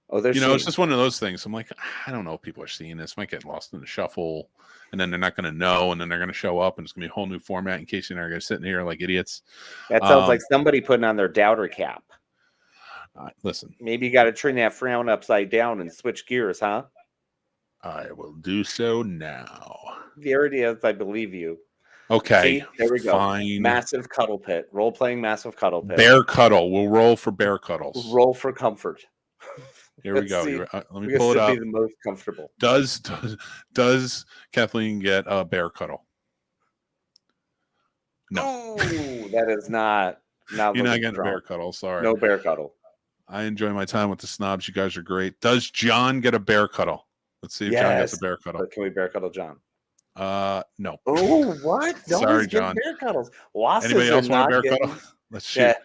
Oh, they're it's just one of those things. I'm like, I don't know if people are seeing this. Might get lost in the shuffle, and then they're not going to know, and then they're going to show up, and it's going to be a whole new format in case you're not going to sit in here like idiots. That sounds like somebody putting on their doubter cap. Listen. Maybe you got to turn that frown upside down and switch gears, huh? I will do so now. There it is. I believe you. Okay. See, there we go. Fine. Massive cuddle pit. Role-playing massive cuddle pit. Bear cuddle. We'll roll for bear cuddles. Roll for comfort. Here we go. Let me pull it up. Be the most comfortable. Does Kathleen get a bear cuddle? No. That is not. You're not getting a bear cuddle. Sorry. No bear cuddle. I enjoy my time with the snobs. You guys are great. Does John get a bear cuddle? Let's see if John gets a bear cuddle. But can we bear cuddle John? No. Oh, what? Sorry, John. Bear cuddles. Anybody else want a bear cuddle? Let's shoot. Yeah.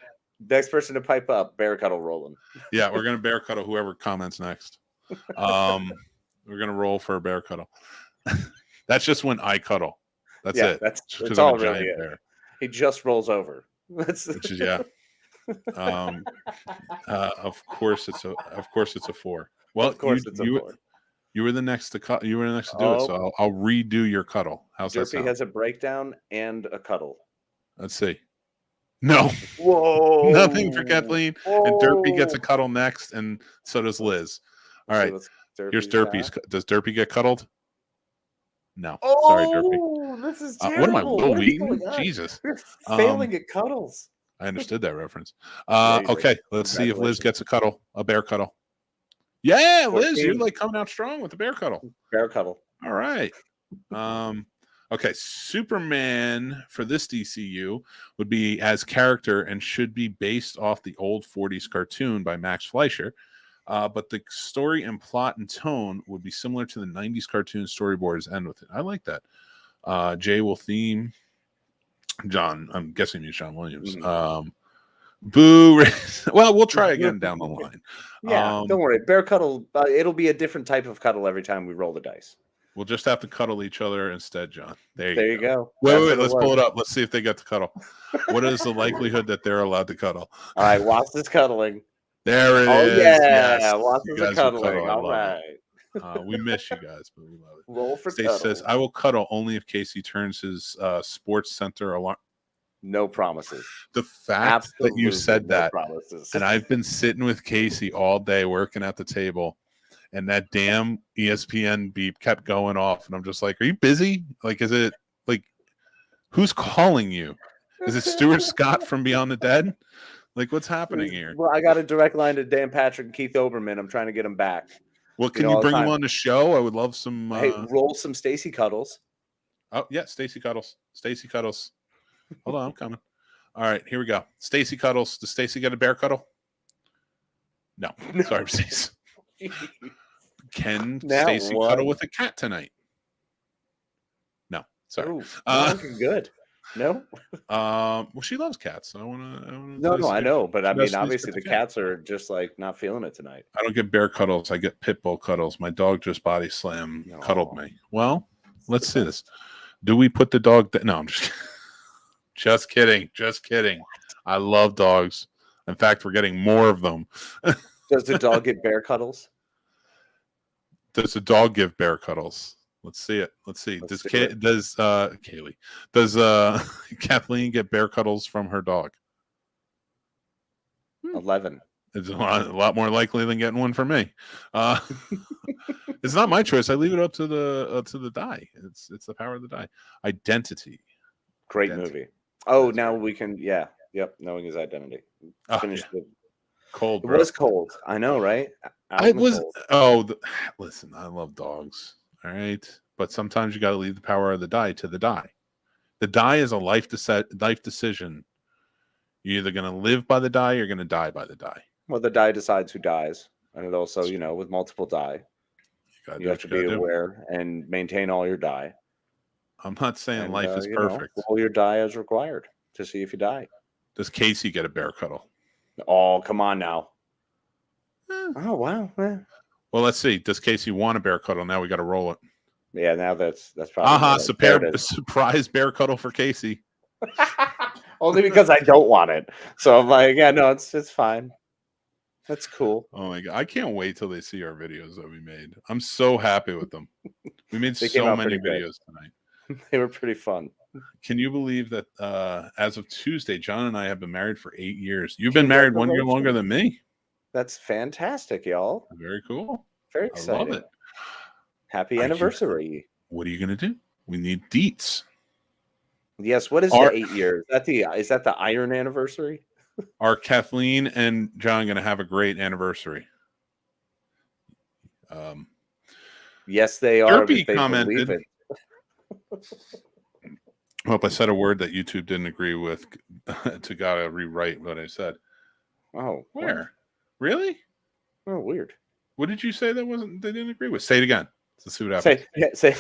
Next person to pipe up, bear cuddle rolling. Yeah, we're gonna bear cuddle whoever comments next. We're gonna roll for a bear cuddle. That's just when I cuddle. That's it. That's all I'm a giant bear. He just rolls over. Which is of course it's a 4. Well, of course it's a 4. You were the next to cut. You were the next to do it, so I'll redo your cuddle. How's that sound? Derpy has a breakdown and a cuddle. Let's see. No. Whoa. Nothing for Kathleen. Whoa. And Derpy gets a cuddle next, and so does Liz. All right. Here's Derpy's. Does Derpy get cuddled? No. Sorry, Derpy. This is terrible. What am I, Will Wheaton? Jesus. We're failing at cuddles. I understood that reference. Okay, let's see if Liz gets a bear cuddle. Yeah, 14. Liz, you're like coming out strong with the bear cuddle. Bear cuddle. All right. Okay, Superman for this DCU would be as character and should be based off the old 40s cartoon by Max Fleischer. But the story and plot and tone would be similar to the 90s cartoon storyboards end with it. I like that. Jay will theme John. I'm guessing he's John Williams. Boo. Well, we'll try again down the line. Yeah, don't worry. Bear cuddle. It'll be a different type of cuddle every time we roll the dice. We'll just have to cuddle each other instead, John. There you go. Wait. Let's pull it up. Let's see if they get to cuddle. What is the likelihood that they're allowed to cuddle? All right, Watts is cuddling. There it is. Oh, yeah. Yes. Watts is cuddling. All right. We miss you guys, but we love it. Roll for Stacey cuddle. says, I will cuddle only if Casey turns his sports center alarm. No promises. The fact that you said that, promises. And I've been sitting with Casey all day working at the table, and that damn ESPN beep kept going off, and I'm just like, are you busy? Like, is it like, who's calling you? Is it Stuart Scott from Beyond the Dead? Like, what's happening here? Well, I got a direct line to Dan Patrick and Keith Oberman. I'm trying to get them back. Well, can you bring them on the show? I would love some. Hey, roll some Stacy cuddles. Oh yeah, Stacy cuddles. Stacy cuddles. Hold on, I'm coming. All right, here we go. Stacy cuddles. Does Stacy get a bear cuddle? No. Sorry, Stacy. Can Now Stacy what? cuddle with a cat tonight? No. Sorry. Ooh, not looking good. No. Well, she loves cats. So I want to. No, I know, but I she mean, does obviously with the cat. cats are just like not feeling it tonight. I don't get bear cuddles. I get pit bull cuddles. My dog just body slam cuddled me. Well, let's see this. Do we put the dog? No, I'm just just kidding. Just kidding. I love dogs. In fact, we're getting more of them. Does the dog get bear cuddles? Does the dog give bear cuddles? Let's see it. Let's see. Let's Does see it. Kaylee? Does Kathleen get bear cuddles from her dog? 11. It's a lot more likely than getting one from me. It's not my choice. I leave it up to the die. It's the power of the die. Identity. Great movie. Oh, now we can. Yeah. Yep. Knowing his identity. Finish the cold. It Bro. was cold. I know, right? I was. Cold. Listen. I love dogs. All right, but sometimes you got to leave the power of the die to the die. The die is a life decision. You're either going to live by the die or you're going to die by the die. Well, the die decides who dies, and it also, with multiple die, you have to be aware and maintain all your die. I'm not saying life is perfect. Roll your die as required to see if you die. Does Casey get a bear cuddle? Oh, come on now. Oh, wow. Well, let's see. Does Casey want a bear cuddle? Now we got to roll it. Yeah, now that's probably. Surprise bear cuddle for Casey. Only because I don't want it. So I'm like, yeah, no, it's fine. That's cool. Oh my God. I can't wait till they see our videos that we made. I'm so happy with them. We made so many videos tonight. They were pretty fun. Can you believe that as of Tuesday, John and I have been married for 8 years? You've been married 1 year longer than me. That's fantastic, y'all. Very cool. Very exciting. I love it. Happy anniversary. What are you going to do? We need deets. Yes. What is the 8 years? Is that the Iron anniversary? Are Kathleen and John going to have a great anniversary? Yes, they are. Derpy commented. I hope I said a word that YouTube didn't agree with. To gotta rewrite what I said. Oh, where? What? Really? Oh, weird. What did you say they didn't agree with? Say it again. Let's see what happens. Say.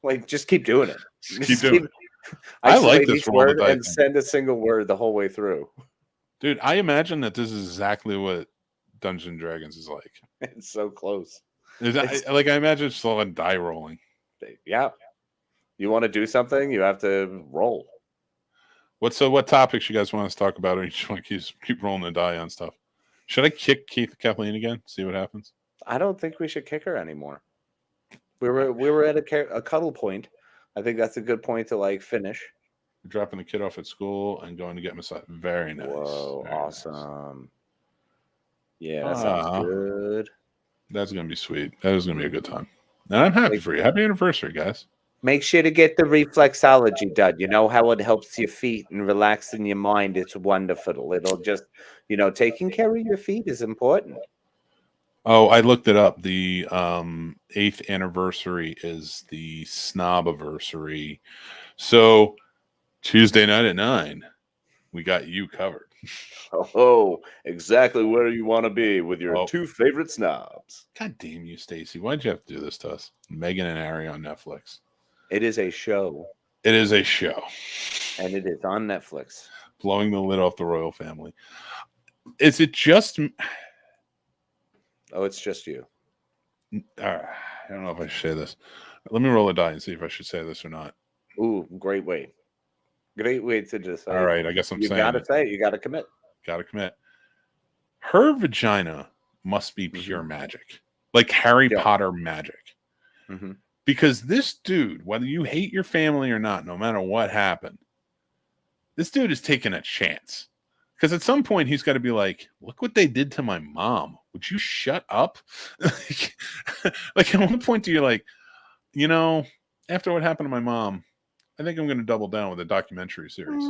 Like, just keep doing it. Keep doing it. I like this word and send a single word the whole way through. Dude, I imagine that this is exactly what Dungeons & Dragons is like. It's so close. I imagine it's all in die rolling. Yeah. You want to do something, you have to roll. What topics you guys want us to talk about, or you just want to keep rolling the die on stuff? Should I kick Kathleen again? See what happens? I don't think we should kick her anymore. We were at a cuddle point. I think that's a good point to finish. You're dropping the kid off at school and going to get massage. Very nice. Whoa, Very awesome. Nice. Yeah, that sounds good. That's gonna be sweet. That is gonna be a good time. And I'm happy for you. Happy anniversary, guys. Make sure to get the reflexology done. You know how it helps your feet and relaxing your mind. It's wonderful. It'll just, taking care of your feet is important. Oh, I looked it up. The 8th anniversary is the snobiversary. So Tuesday night at 9, we got you covered. Oh, exactly where you want to be with your two favorite snobs. God damn you, Stacy. Why'd you have to do this to us? Megan and Harry on Netflix. It is a show. It is a show. And it is on Netflix. Blowing the lid off the royal family. Is it just... Oh, it's just you. I don't know if I should say this. Let me roll a die and see if I should say this or not. Ooh, great way. Great way to decide. All right, I guess I'm saying you gotta say it. You gotta commit. Gotta commit. Her vagina must be pure magic. Like Harry Potter magic. Mm-hmm. Because this dude, whether you hate your family or not, no matter what happened, this dude is taking a chance. Because at some point he's got to be like, look what they did to my mom. Would you shut up? Like at one point you're like, after what happened to my mom, I think I'm going to double down with a documentary series.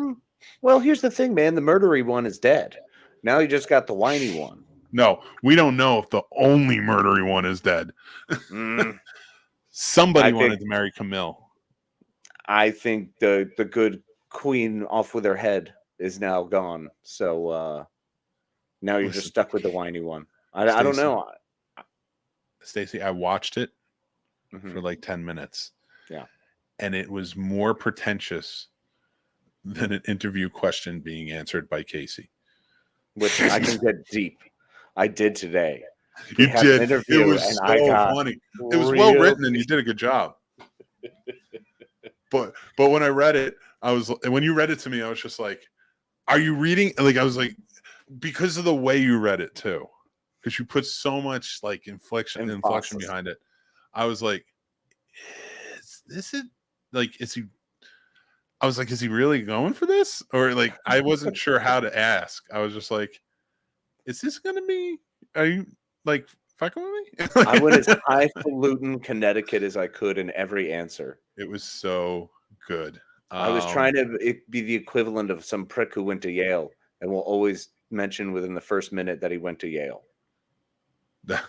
Well, here's the thing, man. The murdery one is dead. Now you just got the whiny one. No, we don't know if the only murdery one is dead. Somebody wanted to marry Camille. I think the good queen off with her head is now gone. So now you're just stuck with the whiny one. I don't know. Stacey, I watched it Mhm. for like 10 minutes. Yeah. And it was more pretentious than an interview question being answered by Casey. Which I can get deep. I did today. You We had did. an interview, It was and so I got funny. It was well written, and you did a good job. But when I read it, when you read it to me, I was just like, "Are you reading?" Like I was like, because of the way you read it too, because you put so much like inflection behind it. I was like, "Is this it? Like, is he?" I was like, "Is he really going for this?" Or like, I wasn't sure how to ask. I was just like, "Is this gonna be? Are you like fucking with me?" I went as highfalutin Connecticut as I could in every answer. It was so good. I was trying to be the equivalent of some prick who went to Yale and will always mention within the first minute that he went to Yale. That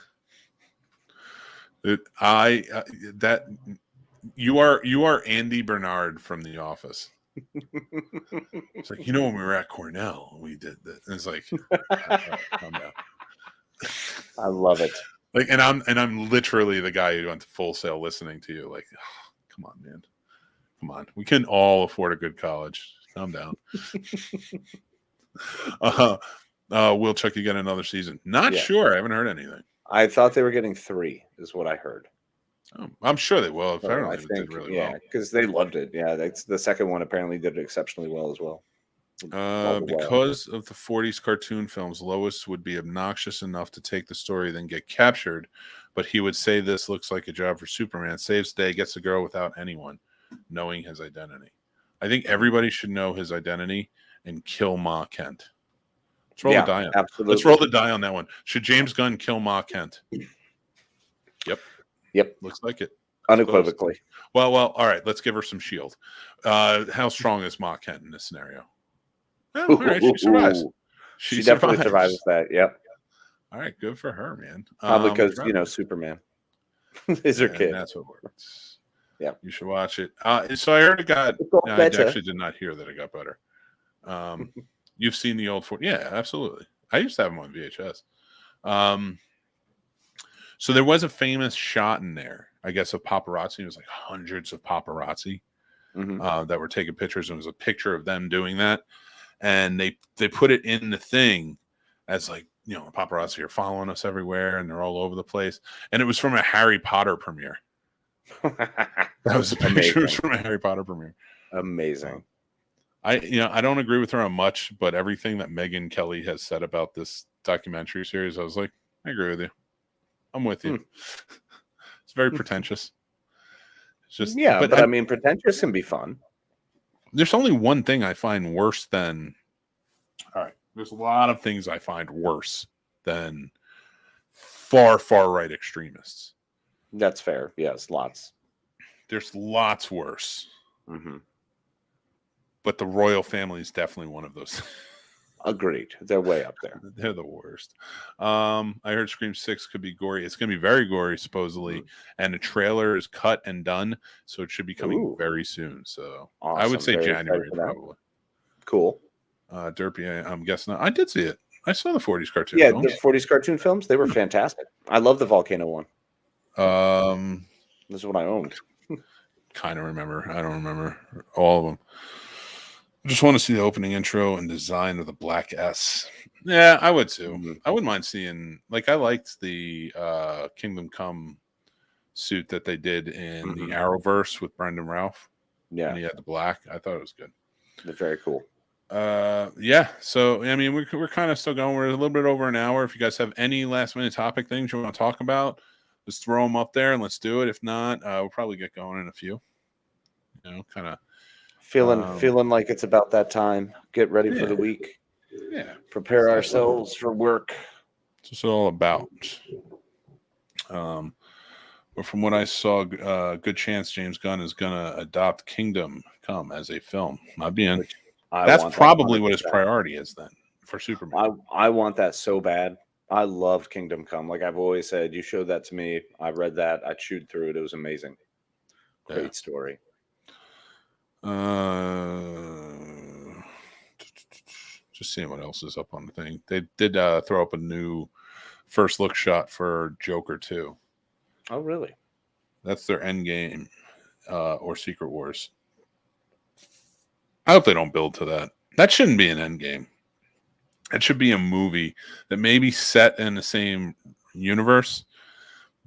you are Andy Bernard from The Office. It's like, when we were at Cornell, we did that. And it's like, calm down. I love it. Like, and I'm literally the guy who went to Full Sail listening to you. Like, come on, man. Come on. We can all afford a good college. Calm down. Will Chucky get another season? Not sure. I haven't heard anything. I thought they were getting 3, is what I heard. Oh, I'm sure they will. Apparently, I think, did really well. because they loved it. Yeah, the second one apparently did exceptionally well as well. Because of the 40s cartoon films, Lois would be obnoxious enough to take the story, then get captured. But he would say this looks like a job for Superman. Saves the day, gets the girl without anyone knowing his identity. I think everybody should know his identity and kill Ma Kent. Let's roll the die on. Absolutely. Let's roll the die on that one. Should James Gunn kill Ma Kent? Yep. Looks like it. Unequivocally. Well, all right. Let's give her some shield. How strong is Ma Kent in this scenario? Oh, all right, she survives. She definitely survives that. Yep. All right, good for her, man. Probably because Superman is her kid. That's what works. Yeah, you should watch it. So I heard it got. I actually did not hear that it got better. You've seen the old yeah, absolutely. I used to have them on VHS. So there was a famous shot in there, I guess, of paparazzi. It was like hundreds of paparazzi that were taking pictures. And it was a picture of them doing that. And they put it in the thing as like, the paparazzi are following us everywhere and they're all over the place. And it was from a Harry Potter premiere. That was a picture. It was from a Harry Potter premiere. Amazing. I don't agree with her on much, but everything that Megyn Kelly has said about this documentary series, I was like, I agree with you. I'm with you. It's very pretentious. It's just but I mean, pretentious can be fun. There's only one thing I find worse than. All right, there's a lot of things I find worse than far right extremists. That's fair. Yes, lots. There's lots worse. Mm-hmm. But the royal family is definitely one of those. Agreed. They're way up there. They're the worst. I heard Scream 6 could be gory. It's going to be very gory, supposedly. And the trailer is cut and done, so it should be coming very soon. So awesome. I would say very January, probably. Cool. Derpy, I'm guessing. I did see it. I saw the 40s cartoon films. The 40s cartoon films, they were fantastic. I love the Volcano one. This is what I owned. Kind of remember. I don't remember all of them. I just want to see the opening intro and design of the Black S. Yeah, I would too. Mm-hmm. I wouldn't mind seeing, I liked the Kingdom Come suit that they did in the Arrowverse with Brendan Ralph. Yeah. And he had the black. I thought it was good. They're very cool. Yeah. So, I mean, we're kind of still going. We're a little bit over an hour. If you guys have any last minute topic things you want to talk about, just throw them up there and let's do it. If not, we'll probably get going in a few. Kind of. Feeling like it's about that time. Get ready for the week. Yeah. Prepare ourselves for work. That's what it's all about. But from what I saw, good chance James Gunn is going to adopt Kingdom Come as a film. I'd be in. That's probably what his priority is then for Superman. I want that so bad. I loved Kingdom Come. Like I've always said, you showed that to me. I read that. I chewed through it. It was amazing. Great story. Just seeing what else is up on the thing. They did throw up a new first look shot for Joker 2. Oh, really? That's their end game, or Secret Wars. I hope they don't build to that. That shouldn't be an end game. It should be a movie that may be set in the same universe,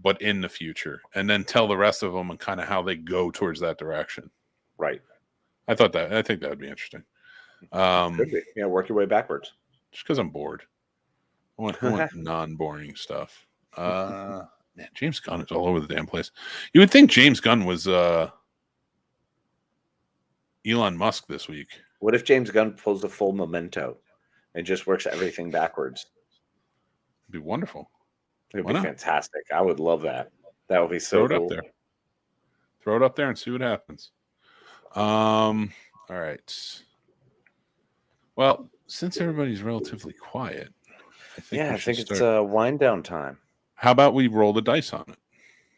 but in the future, and then tell the rest of them and kind of how they go towards that direction. Right. I think that would be interesting. Could be. Yeah, work your way backwards. Just because I'm bored. I want non-boring stuff. Man, James Gunn is all over the damn place. You would think James Gunn was Elon Musk this week. What if James Gunn pulls a full Memento and just works everything backwards? It'd be wonderful. It'd be fantastic. I would love that. That would be so cool. Throw it up there and see what happens. All right. Well, since everybody's relatively quiet, I think it's wind down time. How about we roll the dice on it?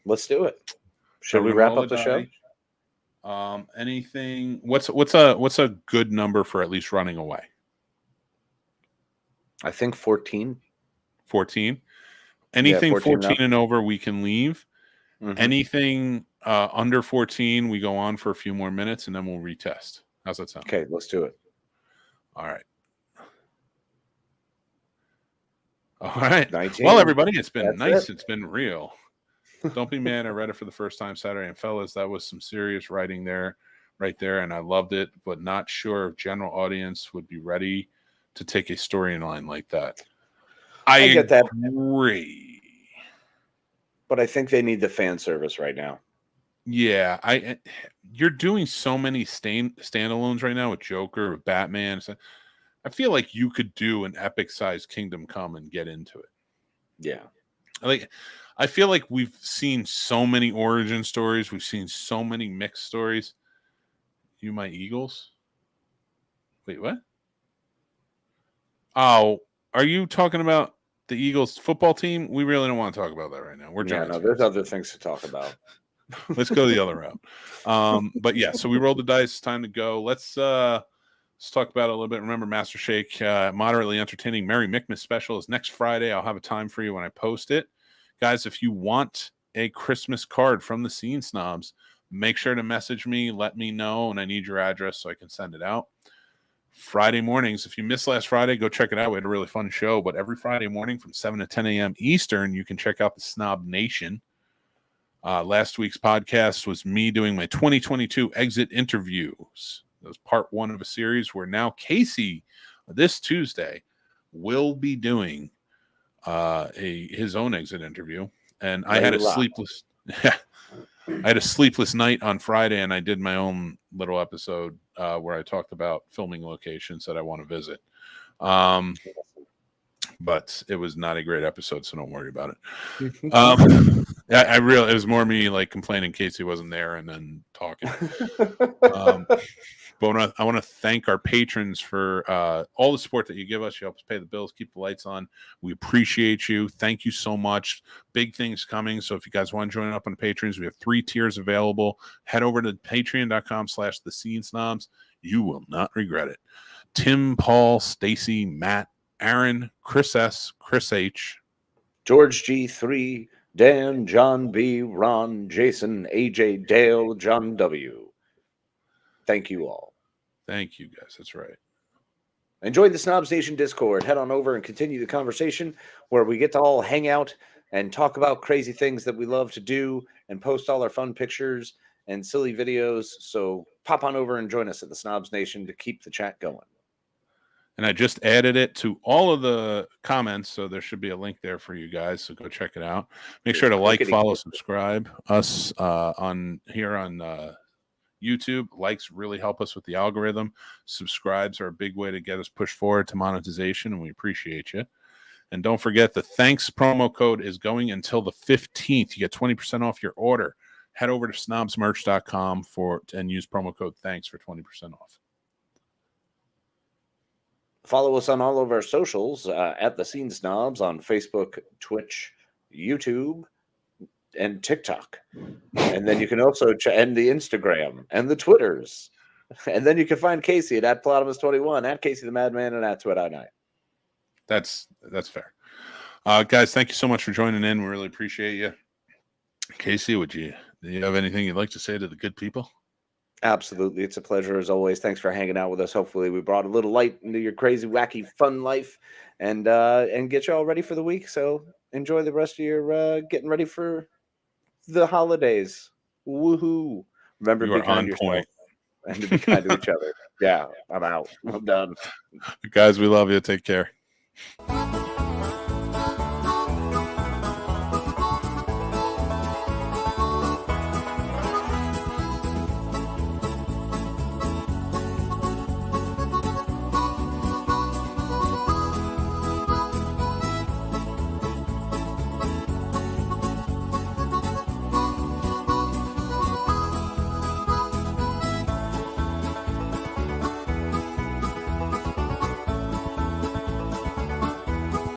Let's do it. Should we wrap up the show? Anything? What's a good number for at least running away? I think 14. 14. Anything 14 and over, we can leave. Mm-hmm. Anything under 14, we go on for a few more minutes and then we'll retest. How's that sound? Okay, let's do it. All right. All right. 19. Well, everybody, it's been nice. It's been real. Don't be mad. I read it for the first time Saturday. And fellas, that was some serious writing there, right there. And I loved it, but not sure if general audience would be ready to take a storyline like that. I get that. Agree. But I think they need the fan service right now. Yeah. You're doing so many standalones right now with Joker, with Batman. I feel like you could do an epic sized Kingdom Come and get into it. Yeah. I feel like we've seen so many origin stories. We've seen so many mixed stories. You my Eagles? Wait, what? Oh, are you talking about the Eagles football team? We really don't want to talk about that right now. We're there's other things to talk about. Let's go the other route. But yeah, so we rolled the dice. Time to go. Let's talk about it a little bit. Remember, Master Shake, moderately entertaining Merry Mickmas special is next Friday. I'll have a time for you when I post it. Guys, if you want a Christmas card from the Scene Snobs, make sure to message me. Let me know, and I need your address so I can send it out. Friday mornings, if you missed last Friday, go check it out. We had a really fun show. But every Friday morning from 7 to 10 a.m. Eastern, you can check out the Snob Nation. Last week's podcast was me doing my 2022 exit interviews. That was part 1 of a series where now Casey, this Tuesday, will be doing his own exit interview. And I had a sleepless night on Friday, and I did my own little episode where I talked about filming locations that I want to visit. But it was not a great episode, so don't worry about it. It was more me like complaining Casey wasn't there and then talking. But I want to thank our patrons for all the support that you give us. You help us pay the bills, keep the lights on. We appreciate you. Thank you so much. Big things coming. So if you guys want to join up on patrons, we have 3 tiers available. Head over to patreon.com/thescenesnobs. You will not regret it. Tim, Paul, Stacy, Matt, Aaron, Chris S, Chris H, George G3, Dan, John B, Ron, Jason, AJ, Dale, John W. Thank you all. Thank you, guys. That's right. Enjoy the Snobs Nation Discord. Head on over and continue the conversation where we get to all hang out and talk about crazy things that we love to do and post all our fun pictures and silly videos. So pop on over and join us at the Snobs Nation to keep the chat going. And I just added it to all of the comments, so there should be a link there for you guys. So go check it out. Make sure to like, follow, subscribe us on YouTube. Likes really help us with the algorithm. Subscribes are a big way to get us pushed forward to monetization, and we appreciate you. And don't forget, the thanks promo code is going until the 15th. You get 20% off your order. Head over to snobsmerch.com and use promo code thanks for 20% off. Follow us on all of our socials at the Scene Snobs on Facebook, Twitch, YouTube, and TikTok. And then you can also and the Instagram and the Twitters. And then you can find Casey at Plotamus21, at Casey the Madman, and at Twit I Night. That's fair. Guys, thank you so much for joining in. We really appreciate you. Casey, do you have anything you'd like to say to the good people? Absolutely. It's a pleasure as always. Thanks for hanging out with us. Hopefully we brought a little light into your crazy, wacky, fun life and get you all ready for the week. So enjoy the rest of your getting ready for the holidays. Woohoo. Remember to be kind to yourself and to be kind to each other. Yeah, I'm out. I'm done. Guys, we love you. Take care.